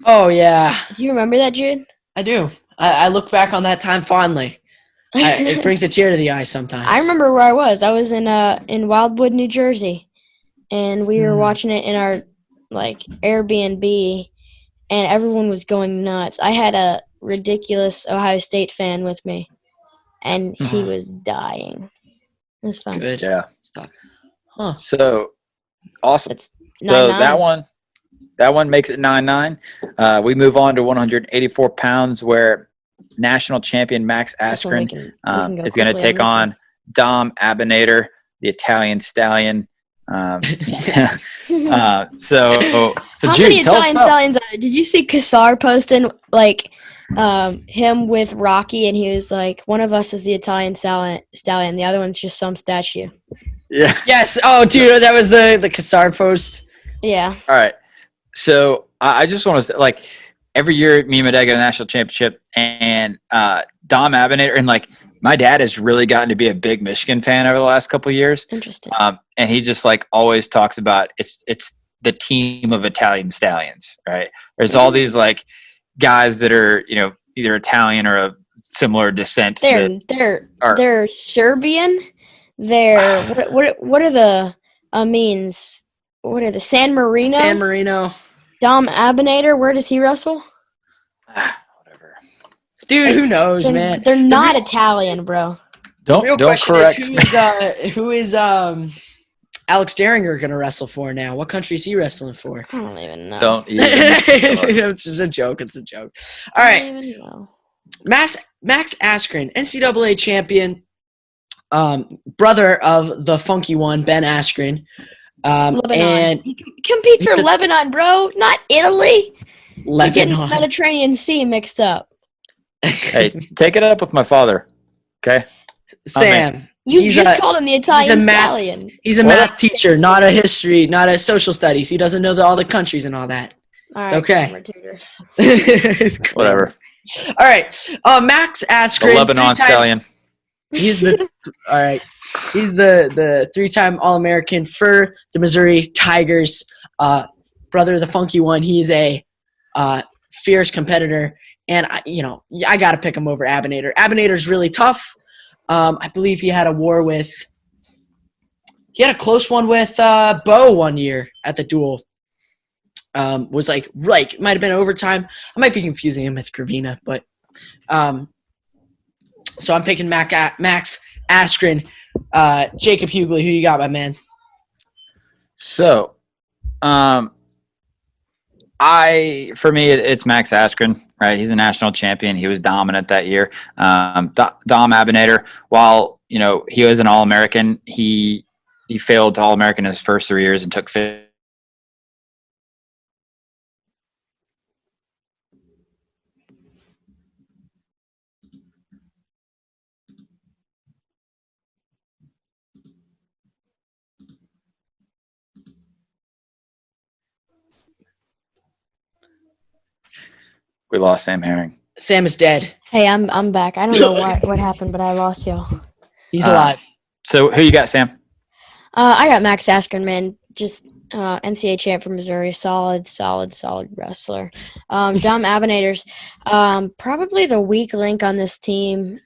Oh, yeah. Do you remember that, Jude? I do. I look back on that time fondly. It brings a tear to the eye sometimes. I remember where I was. I was in Wildwood, New Jersey, and we were watching it in our Airbnb, and everyone was going nuts. I had a ridiculous Ohio State fan with me, and he was dying. It was fun. Good. Yeah. Stuff. Huh. So awesome. It's So 9-9. that one makes it 9-9. We move on to 184 pounds, where national champion Max That's when we Askren can go is going to quickly take this on one. Dom Abinator, the Italian stallion. So How Jude, many tell us Italian about. stallions did you see Kassar posting him with Rocky, and he was like, one of us is the Italian stallion, the other one's just some statue. Yeah. Yes. Oh, dude, that was the Kassar post. Yeah. All right. So I just want to say, every year me and my dad get a national championship, and Dom Abinator, and my dad has really gotten to be a big Michigan fan over the last couple of years. Interesting. And he just always talks about it's the team of Italian stallions, right? There's all these guys that are either Italian or of similar descent. They're Serbian. They're what are the means? What are the San Marino? San Marino. Dom Abinator. Where does he wrestle? Whatever. Dude, who knows, man? They're not Italian, bro. Real Don't question correct. is who is Alex Deringer going to wrestle for now? What country is he wrestling for? I don't even know. Don't even. It's just a joke. It's a joke. All I right. don't even know. Max Askren, NCAA champion, brother of the funky one, Ben Askren. Lebanon. And He competes for Lebanon, bro, not Italy. You're getting the Lebanon. Mediterranean Sea mixed up. Hey, take it up with my father. Okay. Sam. You He's just a- called him the Italian math- stallion. He's a math teacher, not a history, not a social studies. He doesn't know all the countries and all that. All It's right, okay. grammar tutors. Whatever. All right. Max Askren. The Lebanon stallion. He's the all right. He's the 3-time All-American for the Missouri Tigers. Brother of the funky one. He is a fierce competitor, and I got to pick him over Abinator. Abinator's really tough. I believe he had a close one with Bo one year at the duel. Was might have been overtime. I might be confusing him with Gravina, but so I'm picking Max Askren. Jacob Hughley, who you got, my man? So, for me, it's Max Askren, right? He's a national champion. He was dominant that year. Dom Abinator, while he was an All-American, he failed to All-American in his first 3 years and took fifth. We lost Sam Herring. Sam is dead. Hey, I'm back. I don't know what happened, but I lost y'all. He's alive. So who you got, Sam? I got Max Askren, man. Just NCAA champ from Missouri. Solid wrestler. Dom Abinator's probably the weak link on this team,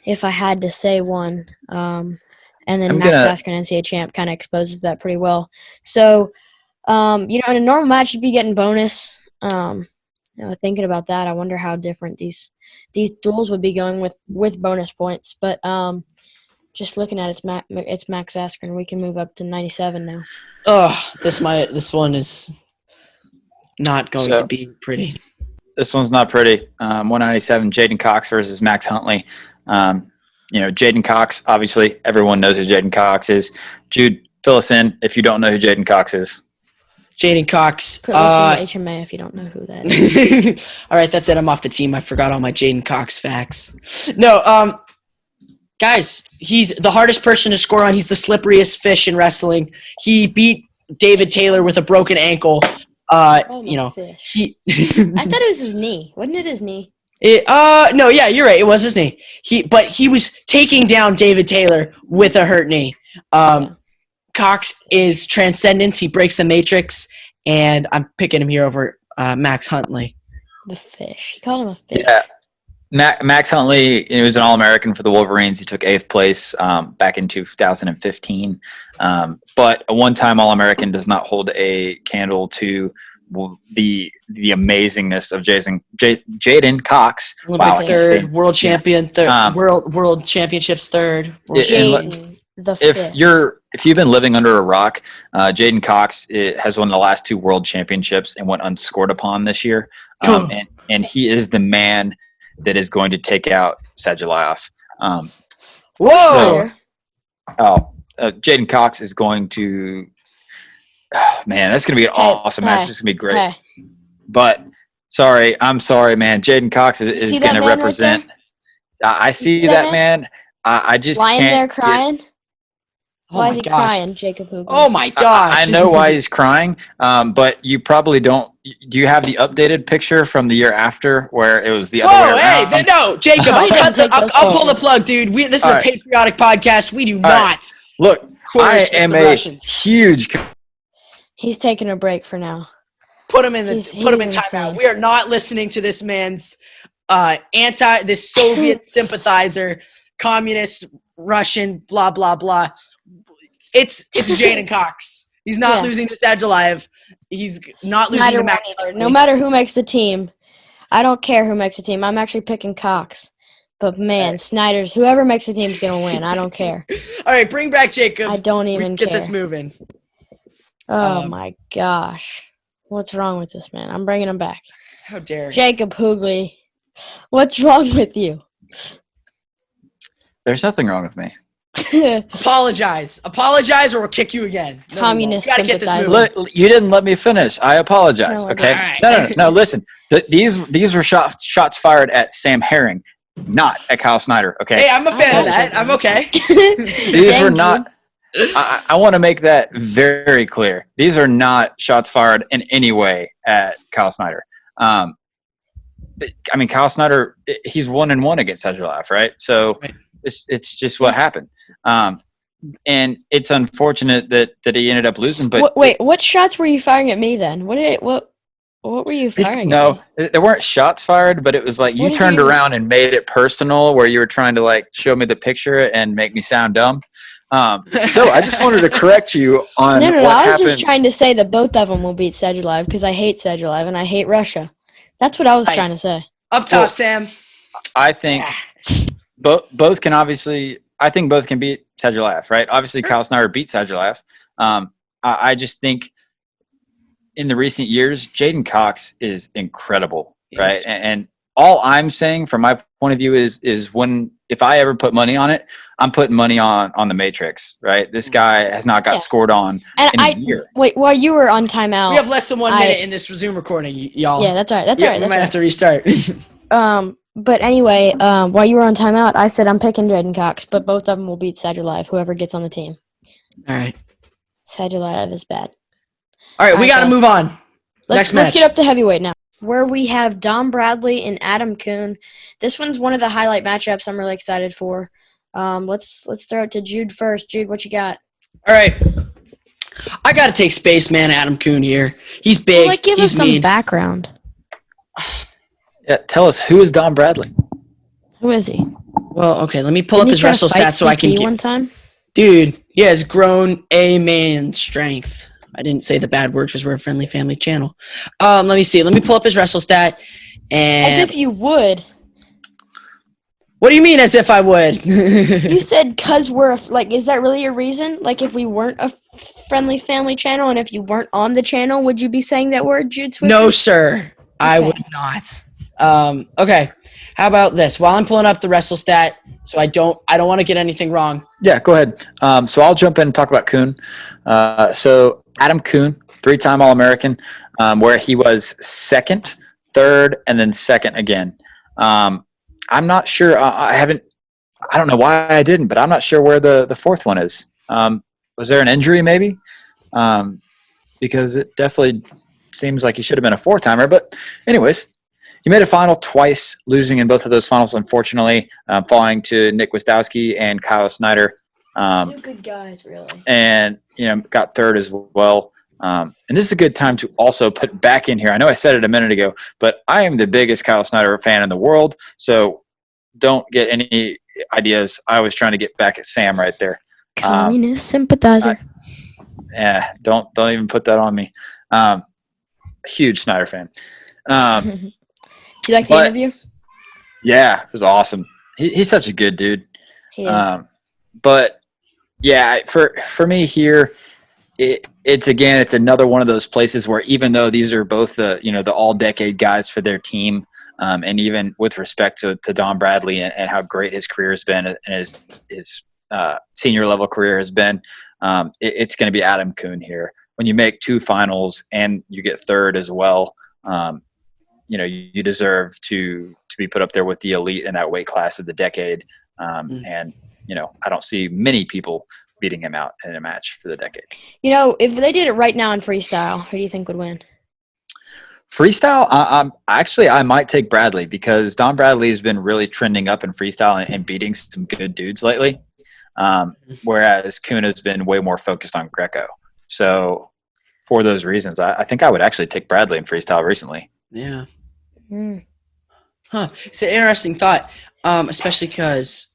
if I had to say one. And then Max Askren, NCAA champ, kind of exposes that pretty well. So, in a normal match, you'd be getting bonus. Thinking about that, I wonder how different these duels would be going with bonus points. But just looking at it's Max Askren. We can move up to 97 now. Oh, this one is not going to be pretty. This one's not pretty. 197, Jaden Cox versus Max Huntley. Jaden Cox, obviously everyone knows who Jaden Cox is. Jude, fill us in if you don't know who Jaden Cox is. Jaden Cox. Put this in the HMA if you don't know who that is. All right, that's it. I'm off the team. I forgot all my Jaden Cox facts. No, guys, he's the hardest person to score on. He's the slipperiest fish in wrestling. He beat David Taylor with a broken ankle. Fish. I thought it was his knee. Wasn't it his knee? No, yeah, you're right. It was his knee. He was taking down David Taylor with a hurt knee. Cox is transcendent. He breaks the matrix, and I'm picking him here over Max Huntley. The fish. He called him a fish. Yeah. Max Huntley, he was an All-American for the Wolverines. He took 8th place back in 2015. But a one-time All-American does not hold a candle to the amazingness of Jaden Cox. Olympic third, world champion, third, world championships third. If you've been living under a rock, Jaden Cox has won the last 2 world championships and went unscored upon this year. And he is the man that is going to take out Sadulayev. Whoa! Jaden Cox is going to man, that's going to be an awesome match. It's going to be great. But I'm sorry, man. Jaden Cox is going to represent. I see that man. I just lying can't there crying. Why is he crying, Jacob Hooper? Oh my gosh! I know why he's crying, but you probably don't. Do you have the updated picture from the year after where it was the other way around? Hey, no, Jacob, I'll pull the plug, dude. This is a patriotic podcast. We do not. Look, I am a huge. He's taking a break for now. Put him in timeout. We are not listening to this man's this Soviet sympathizer, communist Russian, blah blah blah. It's Jaden Cox. He's not losing to Sadulayev. He's not losing to Max. No matter who makes the team, I don't care who makes the team. I'm actually picking Cox. But man, Snyder's whoever makes the team is gonna win. I don't care. All right, bring back Jacob. I don't even get this moving. Oh my gosh, what's wrong with this man? I'm bringing him back. How dare Jacob Hoogley? What's wrong with you? There's nothing wrong with me. Apologize, or we'll kick you again. Communist sympathizer. You didn't let me finish. I apologize. No, okay. No. Listen, these were shots fired at Sam Herring, not at Kyle Snyder. Okay. Hey, I'm a fan of that. I'm okay. These were not. I want to make that very clear. These are not shots fired in any way at Kyle Snyder. I mean, Kyle Snyder, he's 1-1 against Sadulayev, right? So it's just what happened. And it's unfortunate that he ended up losing. But what shots were you firing at me then? What were you firing at me? There weren't shots fired, but it was like you turned around and made it personal where you were trying to like show me the picture and make me sound dumb. So I just wanted to correct you on No, what I was happened. just trying to say that both of them will beat Sadulayev because I hate Sadulayev and I hate Russia. That's what I was trying to say. Up top, Sam. I think both can obviously. I think both can beat Sadulayev, right? Obviously, Kyle Snyder beat Sadulayev. I just think in the recent years, Jaden Cox is incredible, right? And all I'm saying from my point of view is if I ever put money on it, I'm putting money on the Matrix, right? This guy has not got scored on in a year. Wait, while you were on timeout, we have less than 1 minute in this Zoom recording, y'all. Yeah, that's all right. That's all right. We might have to restart. But anyway, while you were on timeout, I said I'm picking Jaden Cox, but both of them will beat Sadulayev, whoever gets on the team. All right. Sadulayev is bad. All right, we got to move on. Next match. Let's get up to heavyweight now, where we have Dom Bradley and Adam Kuhn. This one's one of the highlight matchups I'm really excited for. Let's throw it to Jude first. Jude, what you got? All right. I got to take Spaceman Adam Kuhn here. He's big. Well, give us some background. Yeah, tell us, who is Dom Bradley? Who is he? Well, okay, let me pull up his wrestle stats so I can get one time. Dude, he has grown a man's strength. I didn't say the bad word because we're a friendly family channel. Let me see. Let me pull up his wrestle stat. And as if you would. What do you mean as if I would? You said because we're is that really your reason? Like if we weren't a friendly family channel and if you weren't on the channel, would you be saying that word, Jude Swiffer? No, sir. Okay. I would not. Okay. How about this? While I'm pulling up the wrestle stat, so I don't want to get anything wrong. Yeah, go ahead. So I'll jump in and talk about Kuhn. So Adam Kuhn, 3-time All-American, where he was second, third, and then second again. I'm not sure. I don't know why I didn't, but I'm not sure where the fourth one is. Was there an injury maybe? because it definitely seems like he should have been a 4-timer. But anyways, he made a final twice, losing in both of those finals, unfortunately, falling to Nick Wistowski and Kyle Snyder. Two good guys, really. And, got third as well. And this is a good time to also put back in here. I know I said it a minute ago, but I am the biggest Kyle Snyder fan in the world. So don't get any ideas. I was trying to get back at Sam right there. Communist sympathizer. Don't even put that on me. Huge Snyder fan. Do you like the interview? Yeah, it was awesome. He's such a good dude. He is. But yeah, for me here, it's another one of those places where even though these are both the all-decade guys for their team, and even with respect to Don Bradley and how great his career has been and his senior level career has been, it's going to be Adam Kuhn here. When you make 2 finals and you get third as well, you deserve to be put up there with the elite in that weight class of the decade. And I don't see many people beating him out in a match for the decade. If they did it right now in freestyle, who do you think would win? Freestyle, I might take Bradley because Don Bradley has been really trending up in freestyle and beating some good dudes lately. Whereas Kuhn has been way more focused on Greco. So for those reasons, I think I would actually take Bradley in freestyle recently. Yeah. Huh. It's an interesting thought, especially because,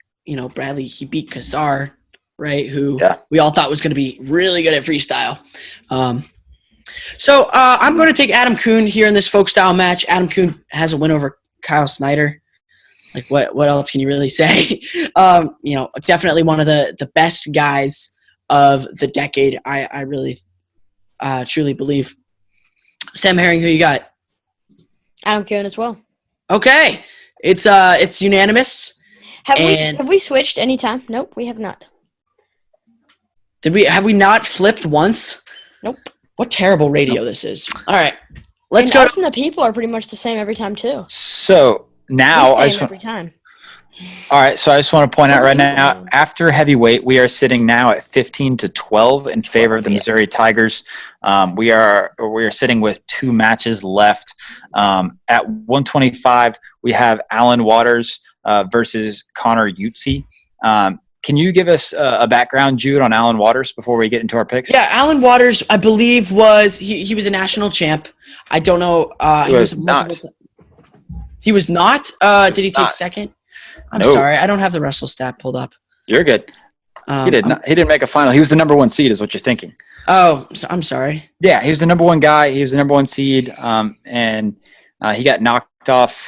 Bradley, he beat Kassar, right, who we all thought was going to be really good at freestyle. So I'm going to take Adam Kuhn here in this folk style match. Adam Kuhn has a win over Kyle Snyder. Like, what else can you really say? Definitely one of the best guys of the decade. I really truly believe. Sam Herring, who you got? Adam Kuhn as well. Okay. It's unanimous. Have we switched any time? Nope, we have not. Have we not flipped once? Nope. What terrible radio this is. All right. Let's go. Us and the people are pretty much the same every time too. So now every time. All right, so I just want to point out right now, after heavyweight, we are sitting now at 15-12 in favor of the Missouri Tigers. We are sitting with 2 matches left. At 125, we have Alan Waters versus Connor Utsi. Can you give us a background, Jude, on Alan Waters before we get into our picks? Yeah, Alan Waters, I believe, he was a national champ. I don't know. He was not. He was not? Did he take second? I'm sorry. I don't have the wrestle stat pulled up. You're good. He didn't make a final. He was the number 1 seed is what you're thinking. Oh, I'm sorry. Yeah, he was the number 1 guy. He was the number 1 seed, and he got knocked off.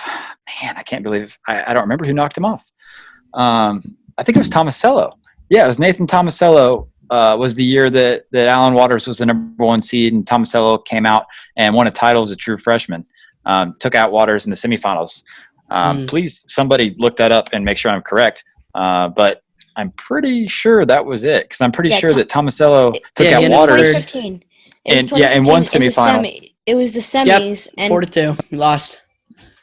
Man, I can't believe I don't remember who knocked him off. I think it was Tomasello. Yeah, it was Nathan Tomasello. Was the year that Alan Waters was the number 1 seed, and Tomasello came out and won a title as a true freshman. Took out Waters in the semifinals. Please, somebody look that up and make sure I'm correct. But I'm pretty sure that was it because I'm pretty sure that Tomasello took out Waters. 2015. In one semifinal. It was the semis. Yep, 4-2. We lost.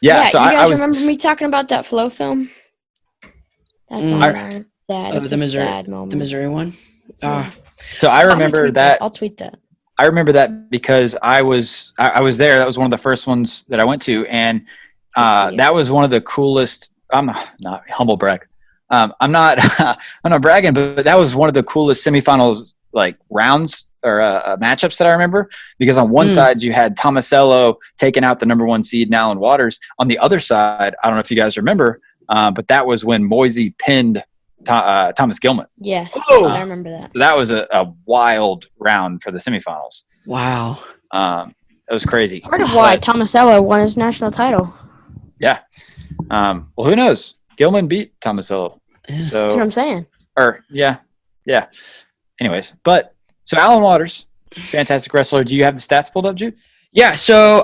Yeah, so you guys I was. Remember me talking about that Flo film? That's on there. Sad. It's a sad moment. The Missouri one. So I remember that. I'll tweet that. I remember that because I was there. That was one of the first ones that I went to, and that was one of the coolest. I'm not humble brag. I'm not bragging, but that was one of the coolest semifinals like rounds or matchups that I remember. Because on one side you had Tomasello taking out the number 1 seed in Alan Waters. On the other side, I don't know if you guys remember, but that was when Moisey pinned Thomas Gilman. Yeah, I remember that. So that was a wild round for the semifinals. Wow. It was crazy. Part of why Tomasello won his national title. Yeah. Well, who knows? Gilman beat Tomasello. Yeah. So, that's what I'm saying. Yeah. Anyways, so Alan Waters, fantastic wrestler. Do you have the stats pulled up, Jude? Yeah. So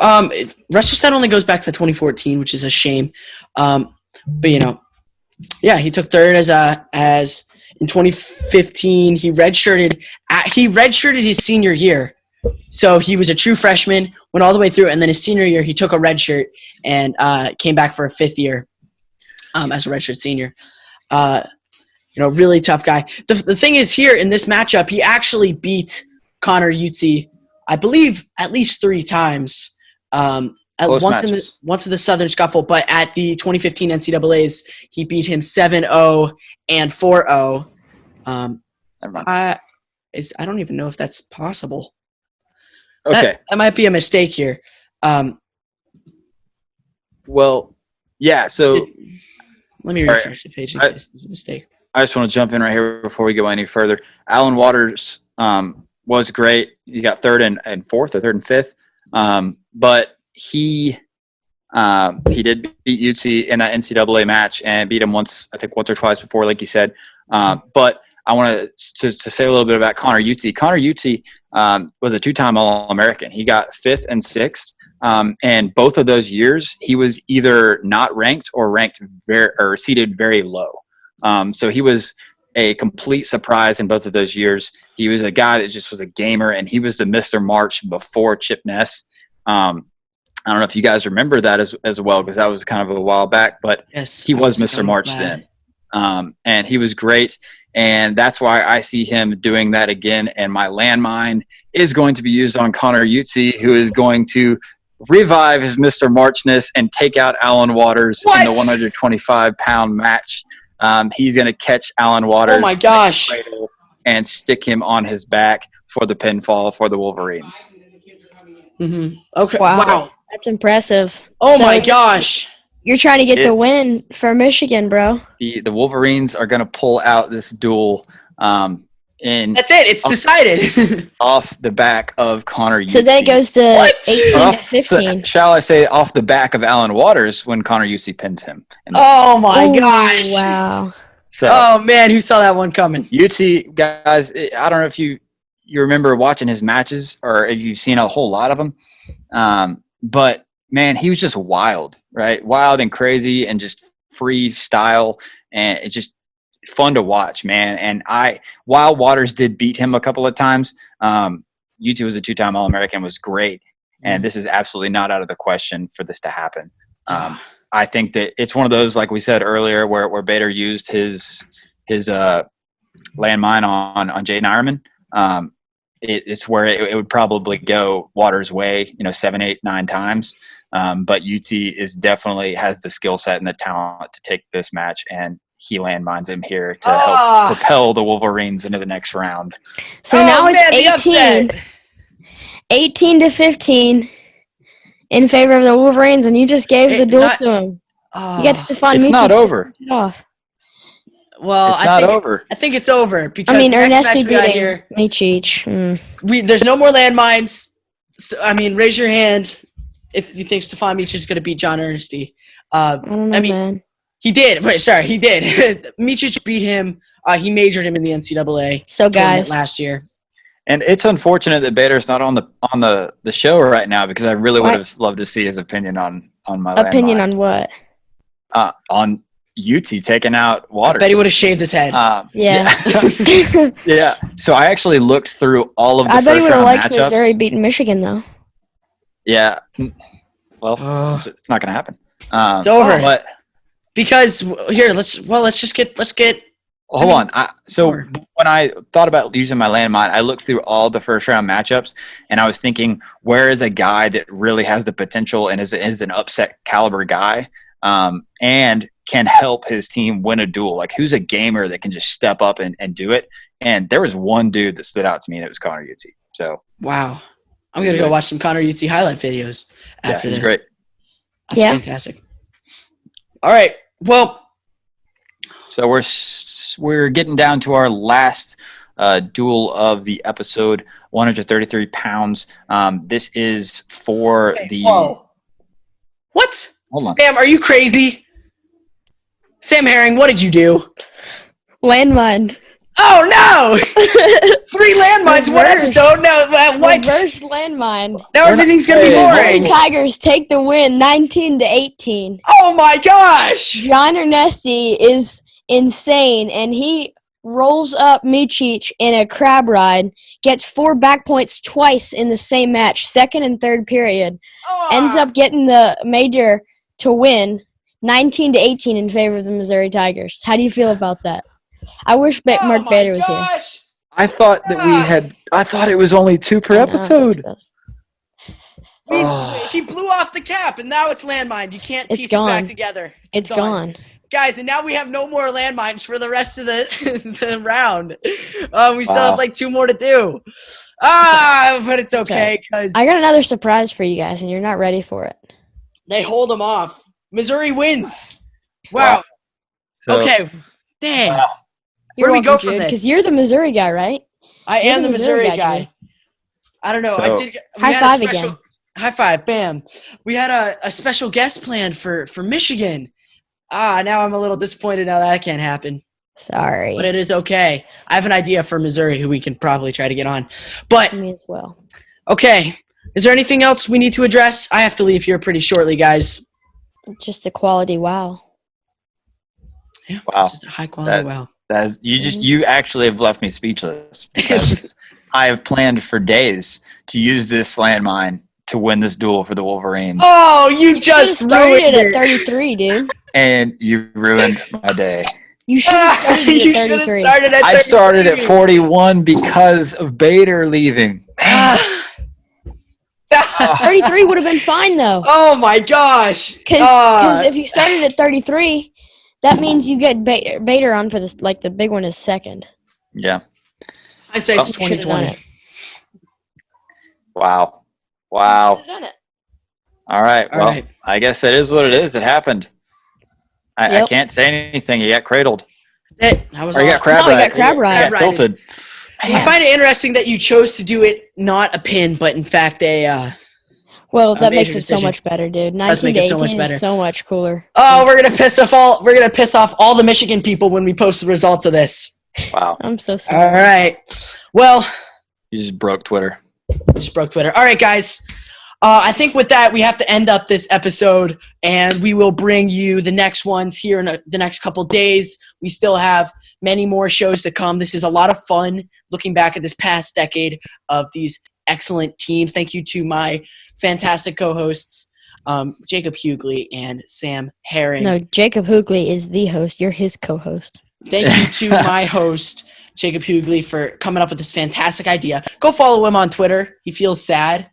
WrestleStat only goes back to 2014, which is a shame. But he took third as in 2015. He redshirted his senior year. So he was a true freshman, went all the way through, and then his senior year he took a red shirt and came back for a 5th year as a redshirt senior. Really tough guy. The thing is here in this matchup, he actually beat Connor Utsi I believe, at least 3 times. Once in the Southern Scuffle, but at the 2015 NCAAs, he beat him 7-0 and 4-0. I don't even know if that's possible. Okay. That might be a mistake here. Well, yeah, so let me refresh the page. It's a mistake. I just want to jump in right here before we go any further. Alan Waters was great. He got 3rd and 4th or 3rd and 5th. But he did beat UT in that NCAA match and beat him once or twice before, like you said. But I want to say a little bit about Connor Ute. Connor Ute was a 2-time All-American. He got 5th and 6th. And both of those years, he was either not ranked or ranked seated very low. So he was a complete surprise in both of those years. He was a guy that just was a gamer, and he was the Mr. March before Chip Ness. I don't know if you guys remember that as well, because that was kind of a while back, but yes, he was Mr. March then. And he was great. And that's why I see him doing that again. And my landmine is going to be used on Connor Ute, who is going to revive his Mr. Marchness and take out Alan Waters in the 125-pound match. He's going to catch Alan Waters. Oh my gosh! And stick him on his back for the pinfall for the Wolverines. Mm-hmm. Okay. Wow. That's impressive. Oh my gosh! You're trying to get the win for Michigan, bro. The Wolverines are going to pull out this duel. That's it. It's decided. Off the back of Connor Ute. So then it goes to 18-15. Shall I say off the back of Alan Waters when Connor Ute pins him? Oh my gosh! Wow. So, oh man, who saw that one coming? Ute, guys, I don't know if you remember watching his matches or if you've seen a whole lot of them. But man, he was just wild, right? Wild and crazy and just freestyle, and it's just fun to watch, man. And while Waters did beat him a couple of times, Ute was a 2-time All-American, was great, and this is absolutely not out of the question for this to happen. I think that it's one of those, like we said earlier, where Bader used his landmine on Jaden Ironman. It's where it would probably go Waters' way, 7, 8, 9 times. But UT definitely has the skill set and the talent to take this match, and he landmines him here to help propel the Wolverines into the next round. So now it's 18-15 in favor of the Wolverines, and you just gave the duel to him. You got Stefan Miocic. It's not over. Off. Well, I think it's over because Ernesti beating Miocic. There's no more landmines. Raise your hand if you think Stefan Miocic is going to beat John Ernesti. I don't know, man. He did. He did. Miocic beat him. He majored him in the NCAA. So, guys, last year. And it's unfortunate that Bader's not on the show right now, because I really would have loved to see his opinion on my opinion landmine. on what? On UT taking out Waters. I bet he would have shaved his head. Yeah. Yeah. So I actually looked through all of the I bet he would have liked matchups. Missouri beating Michigan, though. Yeah. Well, it's not going to happen. It's over. But because here, let's get. Hold on. So when I thought about using my landmine, I looked through all the first round matchups, and I was thinking, where is a guy that really has the potential and is an upset caliber guy, and can help his team win a duel? Like, who's a gamer that can just step up and do it? And there was one dude that stood out to me, and it was Connor Ute. So wow, I'm gonna go watch some Connor Ute highlight videos after this. Great. That's fantastic. All right. Well, so we're getting down to our last duel of the episode, 133 pounds. This is for the. Whoa. What? Hold on. Sam, are you crazy? Sam Herring, what did you do? Landmine. Oh no! 3 landmines, one episode. No, what? Reverse landmine. Now everything's gonna be boring. Missouri Tigers take the win, 19-18. Oh my gosh! John Ernesti is insane, and he rolls up Miocic in a crab ride, gets 4 back points twice in the same match, second and third period, ends up getting the major to win, 19-18 in favor of the Missouri Tigers. How do you feel about that? I wish Mark Bader was here. I thought that I thought it was only 2 per episode. He blew off the cap, and now it's landmine. You can't piece it back together. It's gone. Guys, and now we have no more landmines for the rest of the round. We still have like 2 more to do. But it's okay because I got another surprise for you guys, and you're not ready for it. They hold them off. Missouri wins. Wow. So, okay. Dang. Wow. Where do we go from this? Because you're the Missouri guy, right? I am the Missouri guy. I don't know. So, high five again. High five. Bam. We had a special guest planned for Michigan. Now I'm a little disappointed now that can't happen. Sorry. But it is okay. I have an idea for Missouri who we can probably try to get on. But me as well. Okay. Is there anything else we need to address? I have to leave here pretty shortly, guys. Just the quality wow. Yeah, wow. It's just a high quality wow. You actually have left me speechless because I have planned for days to use this landmine to win this duel for the Wolverines. Oh, you just started it at 33, dude. And you ruined my day. You should have started at 33. I started at 41 because of Bader leaving. 33 would have been fine, though. Oh, my gosh. Because if you started at 33, that means you get Bader on for this. Like, the big one is second. Yeah. I'd say it's 2020. Wow. All right. Well, right. I guess that is what it is. It happened. I can't say anything. You got cradled. You got crab right. You got crab right. You got tilted. I find it interesting that you chose to do it not a pin, but in fact well, that makes it so much better, dude. 19 to 18 is so much cooler. Oh, we're gonna piss off all the Michigan people when we post the results of this. Wow. I'm so sorry. All right. Well, you just broke Twitter. All right, guys. I think with that, we have to end up this episode, and we will bring you the next ones here in the next couple days. We still have many more shows to come. This is a lot of fun looking back at this past decade of these excellent teams. Thank you to my fantastic co-hosts, Jacob Hughley and Sam Herring. No, Jacob Hughley is the host. You're his co-host. Thank you to my host, Jacob Hughley, for coming up with this fantastic idea. Go follow him on Twitter. He feels sad.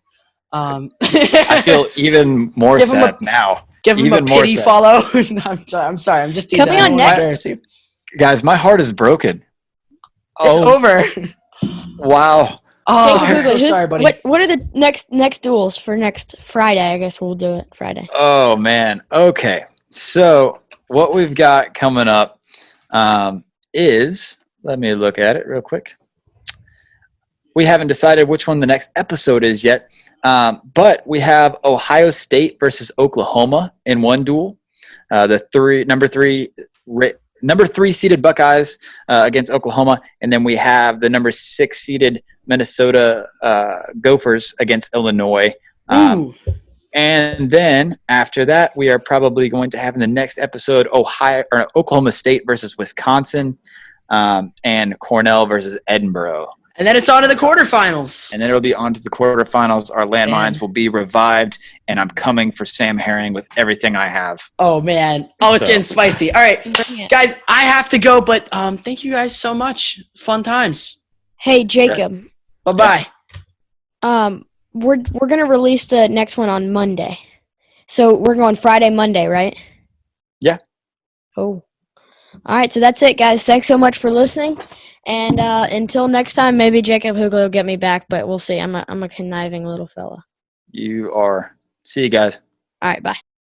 I feel even more sad now. Give him even a pity follow. I'm sorry. I'm just teasing. Coming on next. Guys, my heart is broken. It's over. Wow. Oh, I'm so sorry, buddy. What are the next duels for next Friday? I guess we'll do it Friday. Oh, man. Okay. So what we've got coming up is, let me look at it real quick. We haven't decided which one the next episode is yet. But we have Ohio State versus Oklahoma in one duel. Number three seeded Buckeyes against Oklahoma, and then we have the number 6 seeded Minnesota Gophers against Illinois. And then after that, we are probably going to have in the next episode Oklahoma State versus Wisconsin, and Cornell versus Edinburgh. And then it's on to the quarterfinals. And then it'll be on to the quarterfinals. Our landmines will be revived, and I'm coming for Sam Herring with everything I have. Oh, man. Oh, it's getting spicy. All right. Guys, I have to go, but thank you guys so much. Fun times. Hey, Jacob. Bye-bye. We're going to release the next one on Monday. So we're going Friday, Monday, right? Yeah. Oh. All right, so that's it, guys. Thanks so much for listening. And until next time, maybe Jacob Hughley will get me back, but we'll see. I'm a conniving little fella. You are. See you guys. All right, bye.